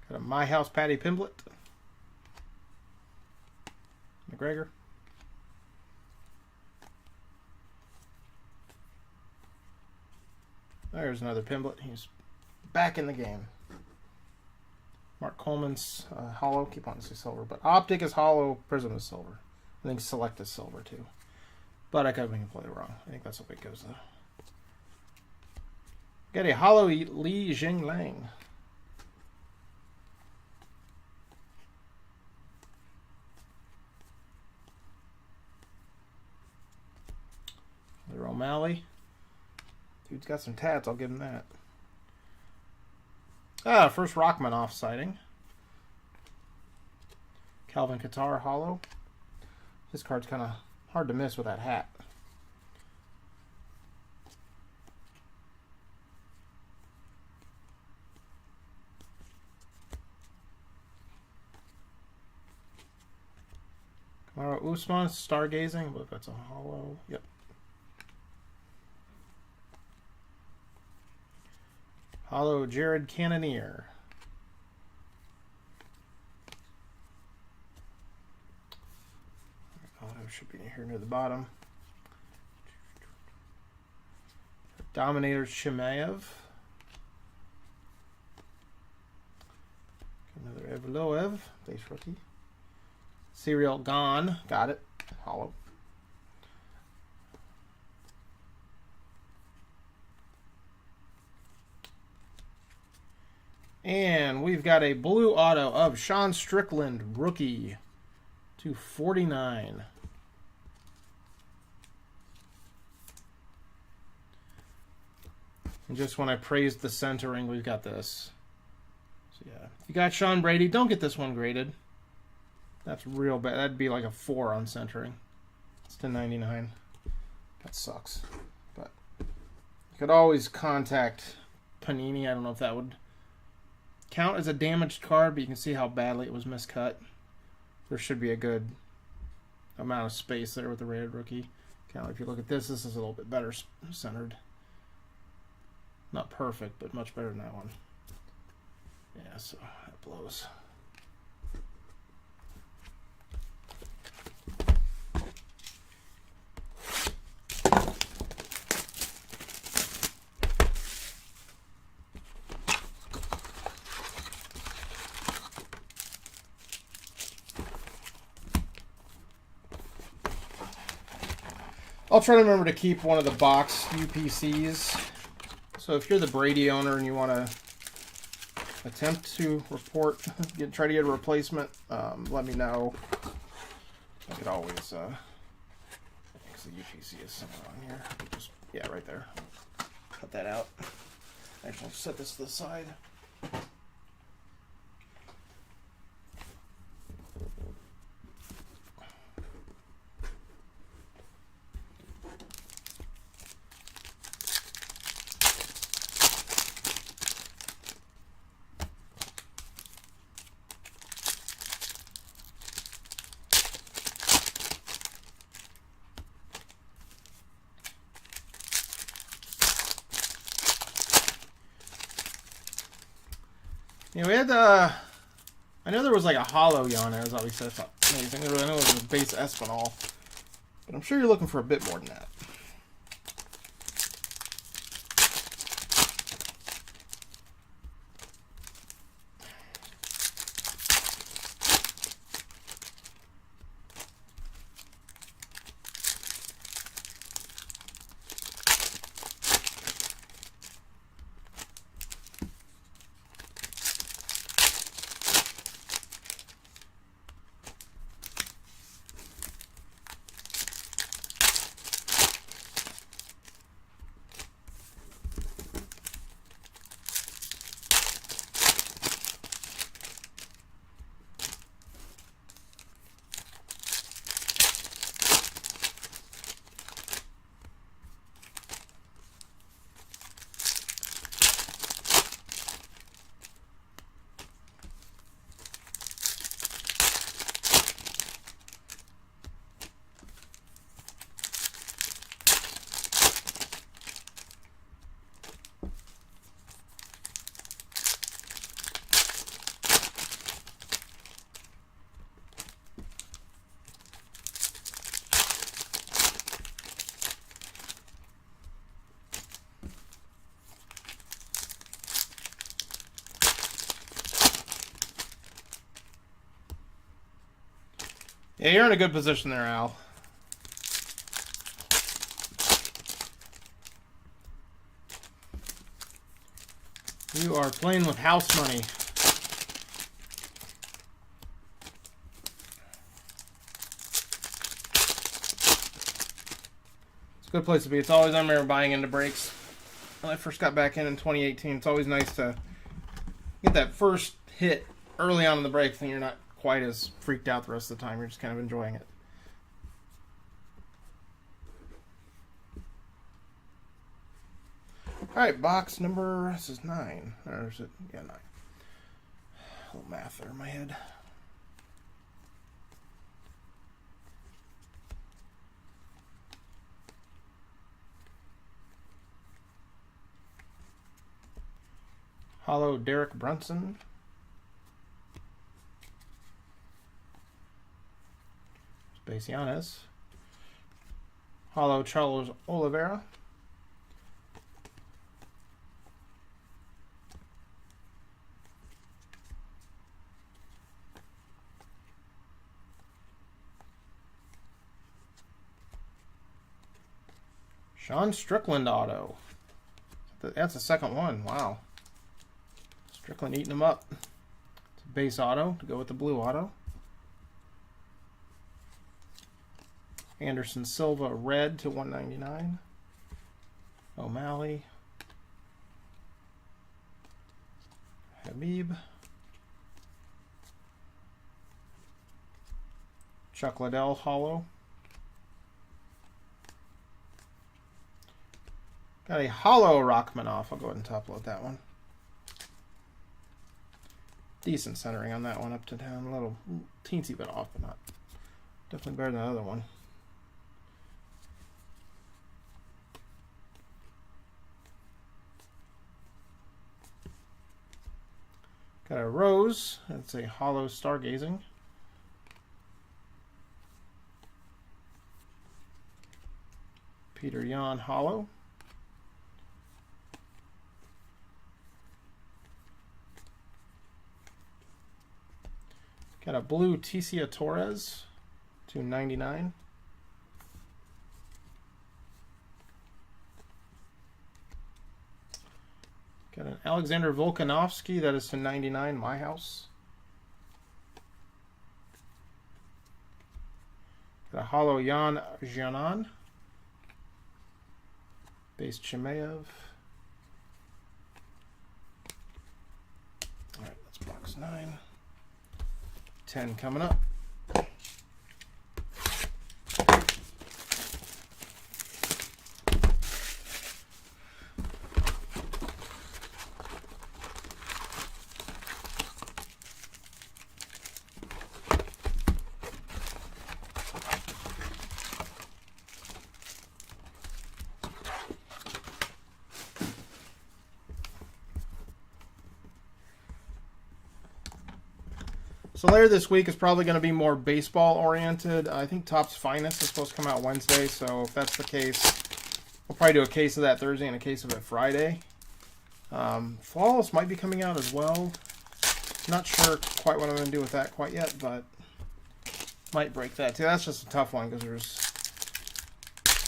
Got a My House Paddy Pimblett. McGregor. There's another Pimblett. He's back in the game. Mark Coleman's hollow. Keep wanting to say silver, but Optic is hollow. Prism is silver. I think Select is silver too. But I could be completely wrong. I think that's the way it goes though. Got a hollow Li Jinglang. The O'Malley. Dude's got some tats, I'll give him that. First Rachmaninoff sighting. Calvin Qatar hollow. This card's kind of hard to miss with that hat. Kamaru Usman, Stargazing. Look, that's a hollow. Yep. Hollow Jared Cannonier. Auto should be here near the bottom. Dominator Chimaev. Another Evloev, base rookie. Serial Gone, got it. Hollow. And we've got a blue auto of Sean Strickland, rookie, /49. And just when I praised the centering, we've got this. So yeah, if you got Sean Brady, don't get this one graded. That's real bad. That'd be like a 4 on centering. It's /99. That sucks. But you could always contact Panini. I don't know if that would count as a damaged card, but you can see how badly it was miscut. There should be a good amount of space there with the rated rookie. Kind of, if you look at this, this is a little bit better centered. Not perfect, but much better than that one. Yeah, so that blows. I'll try to remember to keep one of the box UPCs. So if you're the Brady owner and you want to attempt to report, try to get a replacement, let me know. I could always, because the UPC is somewhere on here. Just, yeah, right there. Cut that out. Actually, I'll set this to the side. Yeah, we had I know there was like a hollow Yanez, obviously that's not amazing. I know it was a base Espinal, but I'm sure you're looking for a bit more than that. Yeah, you're in a good position there, Al. You are playing with house money. It's a good place to be. It's always, I remember buying into breaks when I first got back in 2018. It's always nice to get that first hit early on in the break, and you're not quite as freaked out the rest of the time. You're just kind of enjoying it. All right, box number, this is 9. Or is it? Yeah, 9. A little math there in my head. Hollow Derek Brunson. Spacianes. Hollow Charles Oliveira. Sean Strickland auto. That's the second one. Wow. Strickland eating them up. It's a base auto to go with the blue auto. Anderson Silva red to 199. O'Malley. Habib. Chuck Liddell hollow. Got a hollow Rachmaninoff. I'll go ahead and top load that one. Decent centering on that one, up to down. A little teensy bit off, but not definitely better than the other one. Got a Rose. That's a hollow Stargazing. Peter Yan hollow. Got a blue Ticia Torres, $2.99. Got an Alexander Volkanovski, that is $2.99, my house. Got a hollow Yan Jianan, base Chimaev. All right, that's box 9. 10 coming up. So later this week is probably going to be more baseball oriented. I think Topps Finest is supposed to come out Wednesday, so if that's the case, we'll probably do a case of that Thursday and a case of it Friday. Flawless might be coming out as well. Not sure quite what I'm going to do with that quite yet, but might break that too. That's just a tough one because there's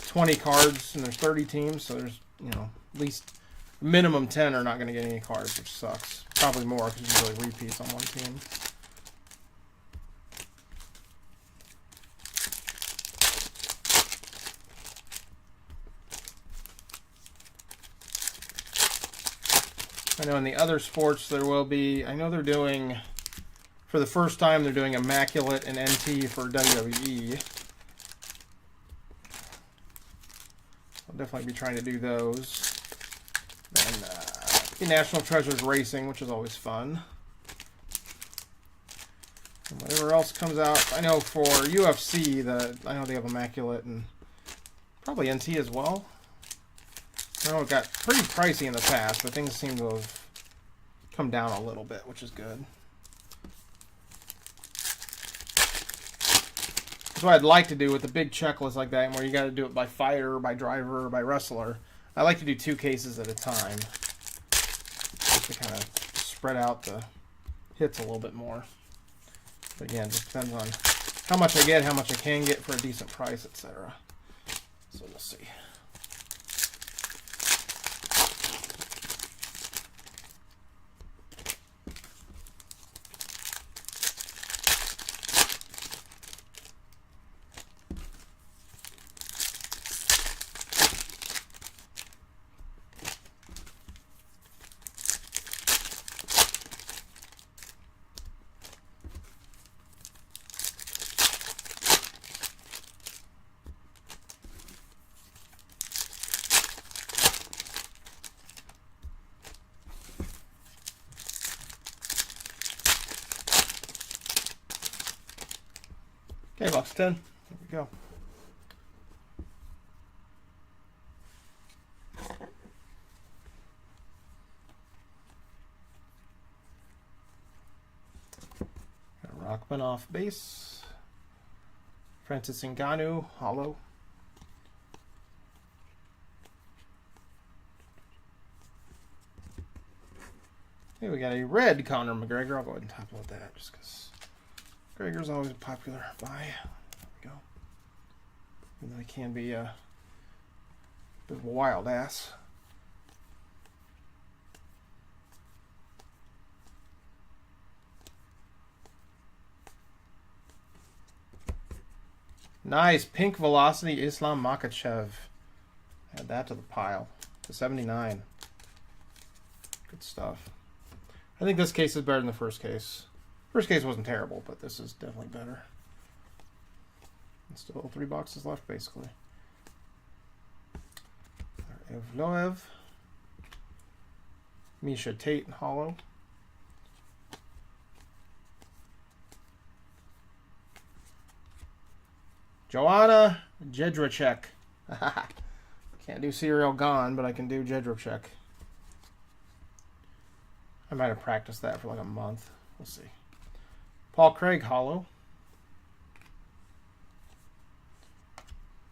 20 cards and there's 30 teams, so there's, you know, at least minimum 10 are not going to get any cards, which sucks. Probably more because usually repeats on one team. I know in the other sports there will be, I know they're doing, for the first time, they're doing Immaculate and NT for WWE. I'll definitely be trying to do those. And National Treasures Racing, which is always fun. And whatever else comes out, I know for UFC, I know they have Immaculate and probably NT as well. I know it got pretty pricey in the past, but things seem to have come down a little bit, which is good. That's what I'd like to do with a big checklist like that, where you got to do it by fighter, by driver, or by wrestler. I like to do 2 cases at a time, just to kind of spread out the hits a little bit more. But again, it just depends on how much I get, how much I can get for a decent price, etc. So we'll see. Okay, box 10. Here we go. Rockman off base. Francis Ngannou, hollow. Hey, we got a red Conor McGregor. I'll go ahead and top load that just because McGregor's always a popular buy. There we go. And then he can be a bit of a wild ass. Nice. Pink Velocity Islam Makhachev. Add that to the pile. To 79. Good stuff. I think this case is better than the first case. First case wasn't terrible, but this is definitely better. And still 3 boxes left, basically. Evloev. Misha Tate, hollow. Joanna Jedrzejczyk. Can't do Serial Gone, but I can do Jedrzejczyk. I might have practiced that for like a month. We'll see. Paul Craig, hollow.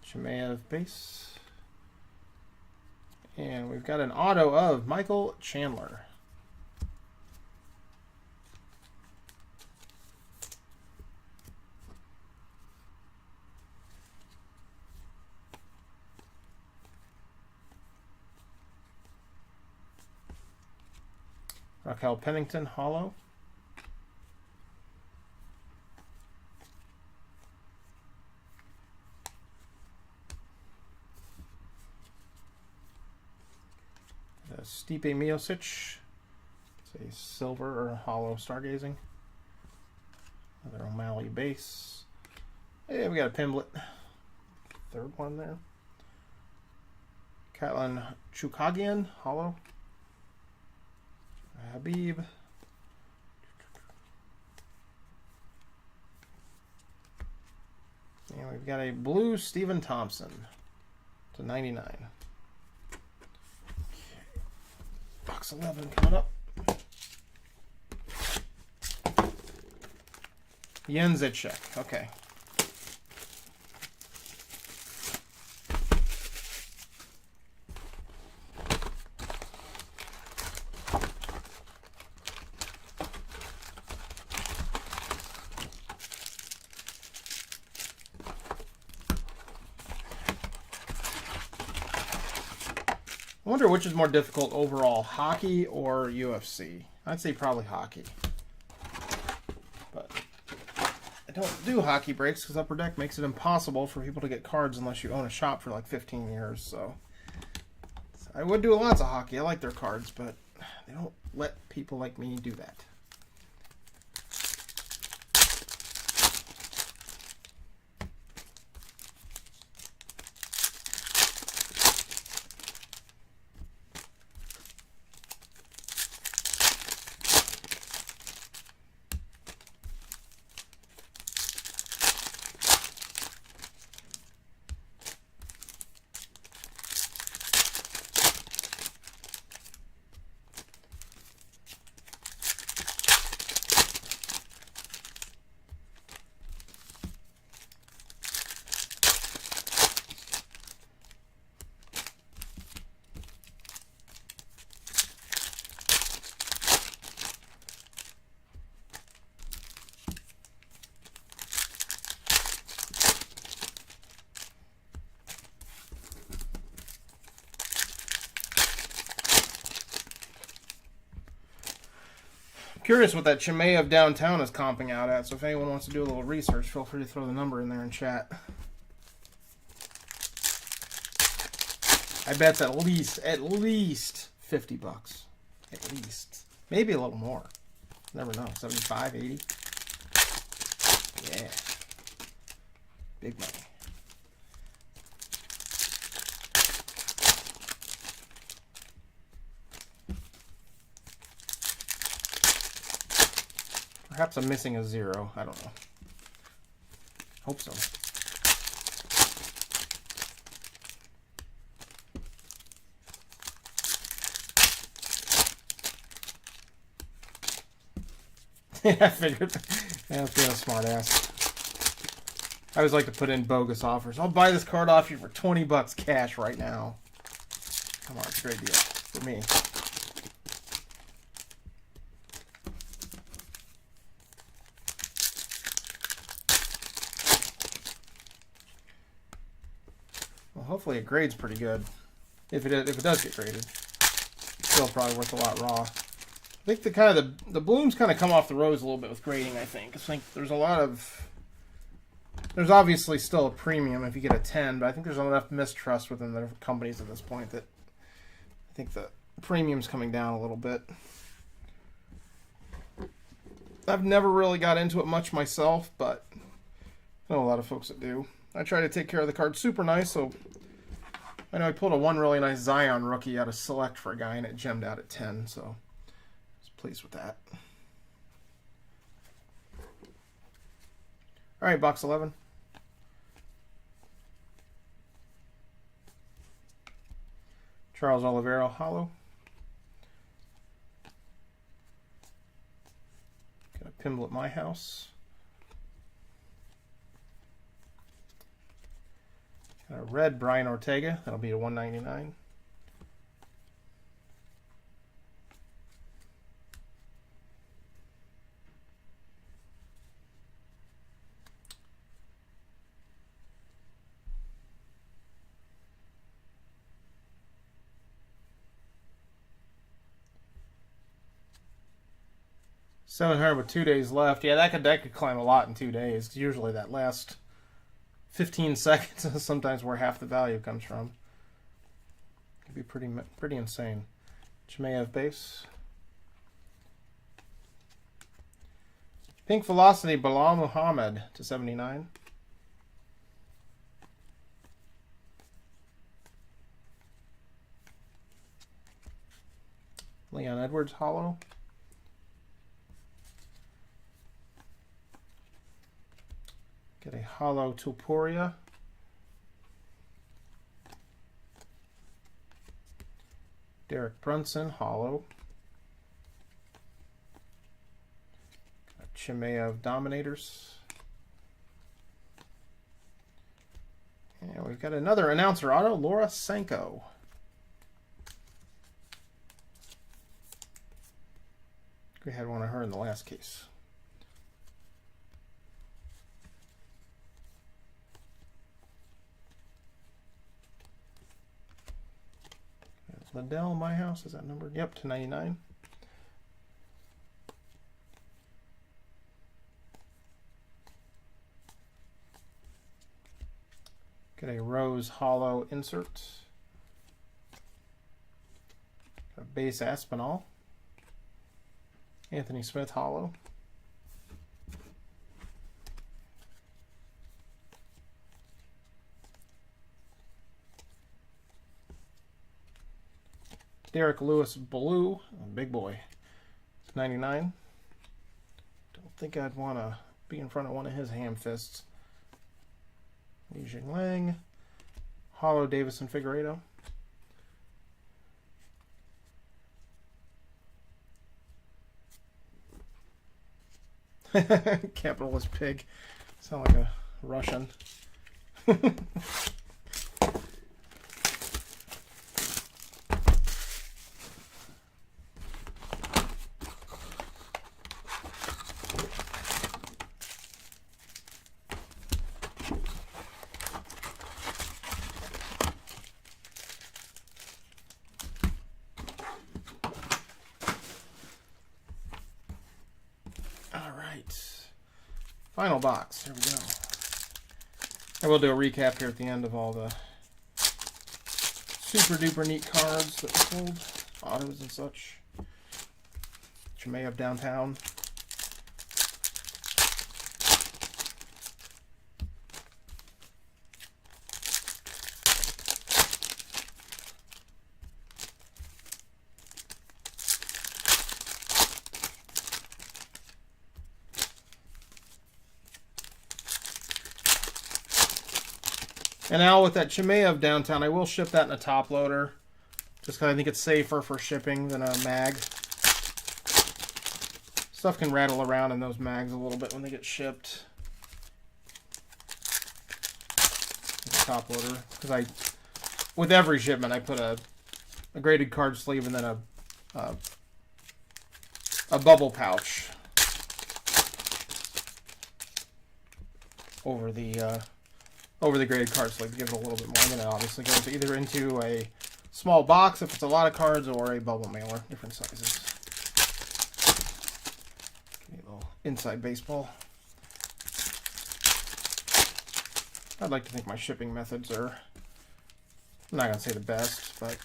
Chimaev base. And we've got an auto of Michael Chandler. Raquel Pennington, hollow. Stipe Miocic. It's a silver or hollow stargazing. Another O'Malley base. Hey, we got a Pimblett. Third one there. Katlyn Chukagian, hollow. Habib. And we've got a blue Stephen Thompson to 99. Okay. Box 11 coming up. Jędrzejczyk. Okay. I wonder which is more difficult overall, hockey or UFC. I'd say probably hockey. But I don't do hockey breaks because Upper Deck makes it impossible for people to get cards unless you own a shop for like 15 years. So I would do lots of hockey. I like their cards, but they don't let people like me do that. Curious what that Chimaev downtown is comping out at, so if anyone wants to do a little research, feel free to throw the number in there in chat. I bet it's at least 50 bucks. At least. Maybe a little more. Never know. 75, 80. Yeah. Big money. Perhaps I'm missing a 0. I don't know. Hope so. Yeah, I figured. Yeah, I'm being a smart ass. I always like to put in bogus offers. I'll buy this card off you for 20 bucks cash right now. Come on, it's a great deal for me. Well, hopefully it grades pretty good. If it does get graded, still probably worth a lot raw. I think the blooms kind of come off the rose a little bit with grading. I think there's a lot of, there's obviously still a premium if you get a 10, but I think there's enough mistrust within the companies at this point that I think the premium's coming down a little bit. I've never really got into it much myself, but I know a lot of folks that do. I try to take care of the card super nice, so I know I pulled one really nice Zion rookie out of Select for a guy, and it gemmed out at 10, so I was pleased with that. All right, box 11. Charles Oliveira hollow. Got a Pimble at my house. Got a red Brian Ortega. That'll be a 199. $700 with 2 days left. Yeah, that could climb a lot in 2 days. Usually that last 15 seconds is sometimes where half the value comes from. Could be pretty insane. Chimaev base. Pink Velocity Bilal Muhammad to 79. Leon Edwards hollow. Get a hollow Tuporia. Derek Brunson hollow. Got Chimaev Dominators. And we've got another announcer auto, Laura Sanko. We had one of her in the last case. Liddell, my house, is that numbered? Yep, to 99. Get a Rose hollow insert. Got a base Aspinall. Anthony Smith hollow. Derek Lewis blue, big boy, 99. Don't think I'd want to be in front of one of his ham fists. Li Jinglang, hollow Davison Figueiredo. Capitalist pig. Sound like a Russian. Final box. Here we go. I will do a recap here at the end of all the super duper neat cards that we sold, autos and such, which you may have downtown. And now with that Chimaev downtown, I will ship that in a top loader, just because I think it's safer for shipping than a mag. Stuff can rattle around in those mags a little bit when they get shipped. Top loader, because with every shipment I put a graded card sleeve and then a bubble pouch over the graded card sleeve to give it a little bit more. And then it obviously goes either into a small box if it's a lot of cards, or a bubble mailer, different sizes. Okay, a little inside baseball. I'd like to think my shipping methods are, I'm not going to say the best, but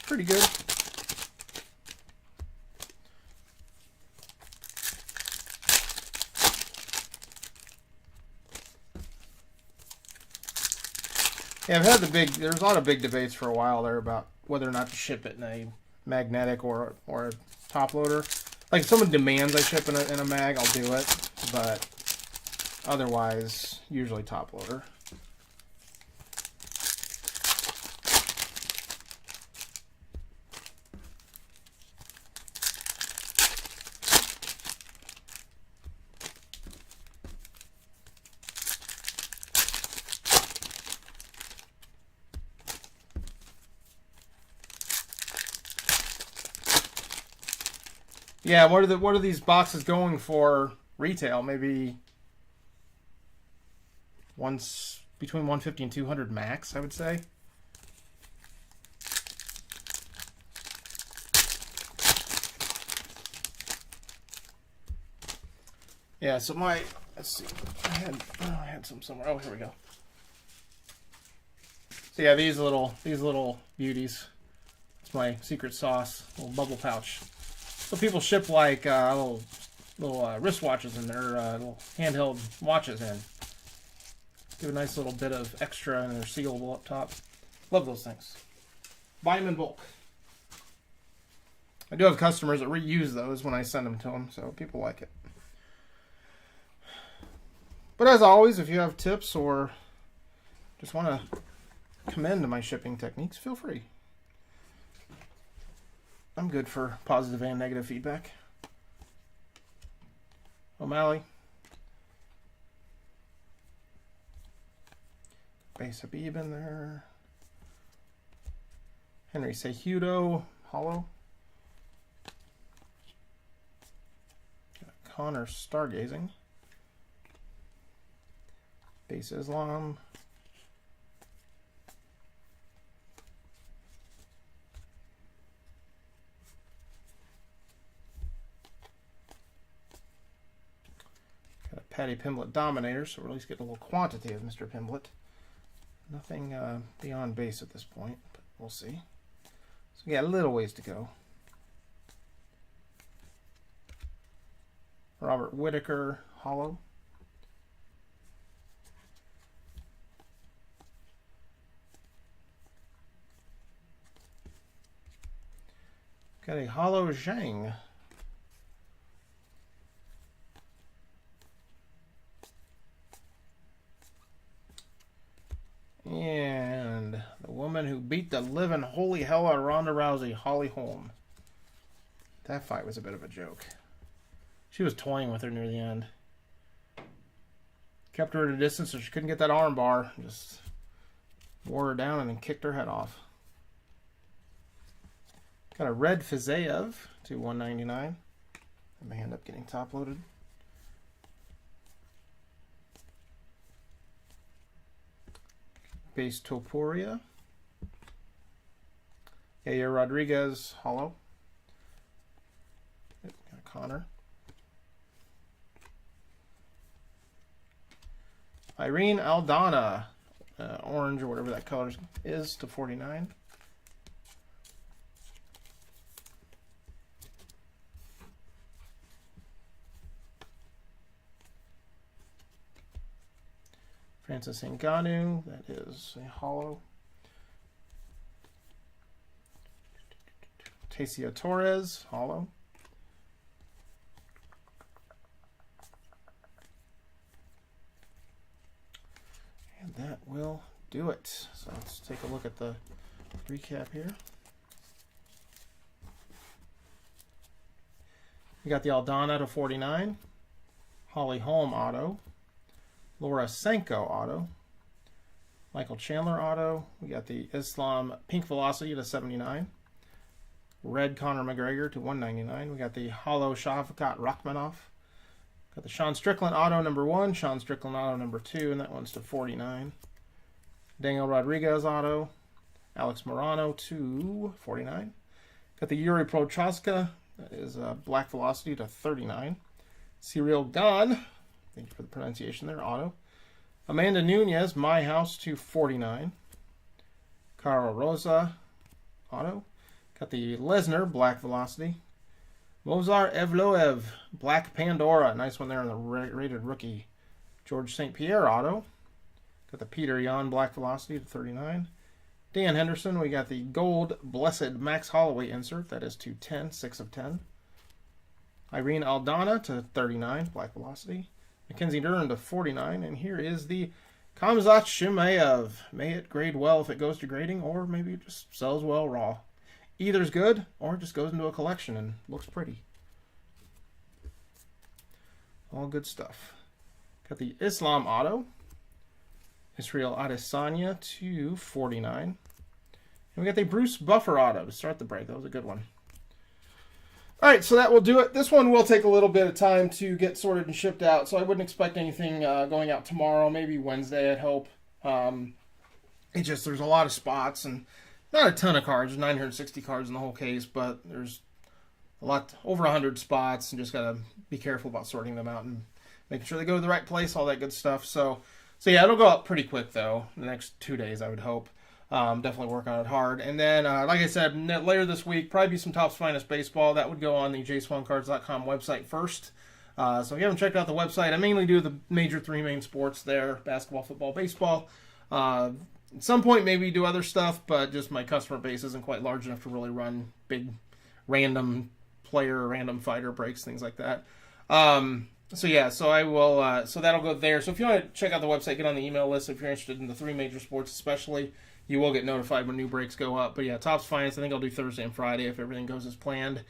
pretty good. Yeah, I've had there's a lot of big debates for a while there about whether or not to ship it in a magnetic or a top loader. Like, if someone demands I ship in a mag, I'll do it, but otherwise, usually top loader. Yeah, what are these boxes going for retail? Maybe between 150 and 200 max, I would say. Yeah, so let's see. I had some somewhere. Oh, here we go. So yeah, these little beauties. It's my secret sauce, little bubble pouch. So people ship like little wristwatches and their little handheld watches in. Give a nice little bit of extra, and they're sealable up top. Love those things. Buy them in bulk. I do have customers that reuse those when I send them to them, so people like it. But as always, if you have tips or just want to commend my shipping techniques, feel free. I'm good for positive and negative feedback. O'Malley. Base Habib in there. Henry Cejudo, hollow. Connor Stargazing. Base Islam. Got a Patty Pimblett Dominator, so we're at least getting a little quantity of Mr. Pimblett. Nothing beyond base at this point, but we'll see. So we got a little ways to go. Robert Whitaker, hollow. Got a hollow Zhang. And the woman who beat the living holy hell out of Ronda Rousey, Holly Holm. That fight was a bit of a joke. She was toying with her near the end. Kept her at a distance so she couldn't get that arm bar. Just wore her down and then kicked her head off. Got a red Fiziev to 199. I may end up getting top loaded. Base Topuria. Yair Rodriguez, hollow. Got a Connor. Irene Aldana, orange or whatever that color is, to 49. Francis Ngannou, that is a hollow. Tasia Torres, hollow. And that will do it. So let's take a look at the recap here. We got the Aldana to 49. Holly Holm auto. Laura Senko auto. Michael Chandler auto. We got the Islam Pink Velocity to 79. Red Conor McGregor to 199. We got the hollow Shavkat Rakhmonov. Got the Sean Strickland auto number 1, Sean Strickland auto number 2, and that one's to 49. Daniel Rodriguez auto. Alex Morano to 49. Got the Yuri Prochaska. That is Black Velocity to 39. Cyril Gahn. Thank you for the pronunciation there, auto. Amanda Nunez, My House to 49. Carl Rosa, auto. Got the Lesnar, Black Velocity. Mozart Evloev, Black Pandora. Nice one there on the rated rookie. George St. Pierre, auto. Got the Peter Yan, Black Velocity to 39. Dan Henderson, we got the Gold Blessed Max Holloway insert. That is to 10, 6 of 10. Irene Aldana to 39, Black Velocity. Mackenzie Dern to 49. And here is the Khamzat Chimaev. May it grade well if it goes to grading, or maybe it just sells well raw. Either's good, or it just goes into a collection and looks pretty. All good stuff. Got the Islam auto. Israel Adesanya to 49. And we got the Bruce Buffer auto to start the break. That was a good one. All right, so that will do it. This one will take a little bit of time to get sorted and shipped out, so I wouldn't expect anything going out tomorrow, maybe Wednesday, I'd hope. There's a lot of spots, and not a ton of cards. There's 960 cards in the whole case, but there's a lot, over 100 spots, and just got to be careful about sorting them out and making sure they go to the right place, all that good stuff. So yeah, it'll go out pretty quick, though, in the next 2 days, I would hope. Definitely work on it hard. And then, like I said, later this week, probably be some Topps Finest Baseball. That would go on the JaySwanCards.com website first. So if you haven't checked out the website, I mainly do the major 3 main sports there: basketball, football, baseball. At some point, maybe do other stuff, but just my customer base isn't quite large enough to really run big random player, random fighter breaks, things like that. So I will. So that'll go there. So if you want to check out the website, get on the email list if you're interested in the 3 major sports, especially. You will get notified when new breaks go up. But yeah, Topps Finance, I think I'll do Thursday and Friday if everything goes as planned.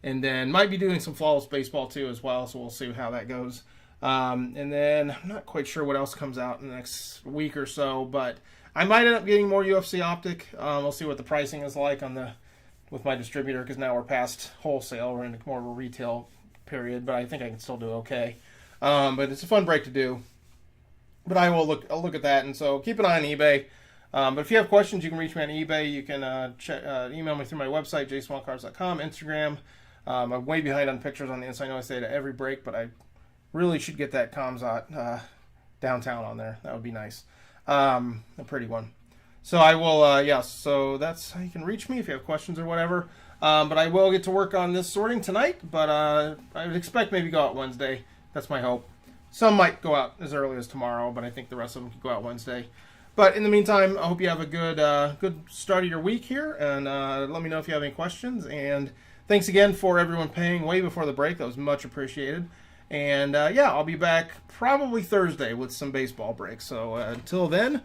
And then might be doing some flawless baseball too as well, so we'll see how that goes. And then I'm not quite sure what else comes out in the next week or so, but I might end up getting more UFC Optic. We'll see what the pricing is like with my distributor, because now we're past wholesale. We're into more of a retail period, but I think I can still do okay. But it's a fun break to do. But I'll look at that, and so keep an eye on eBay. But if you have questions, you can reach me on eBay. You can email me through my website, JaySwanCards.com, Instagram. I'm way behind on pictures on the Insta. I know I say it at every break, but I really should get that Khamzat downtown on there. That would be nice. A pretty one. So I will, so that's how you can reach me if you have questions or whatever. But I will get to work on this sorting tonight, but I would expect maybe go out Wednesday. That's my hope. Some might go out as early as tomorrow, but I think the rest of them can go out Wednesday. But in the meantime, I hope you have a good start of your week here, and let me know if you have any questions. And thanks again for everyone paying way before the break. That was much appreciated. And I'll be back probably Thursday with some baseball breaks. So until then,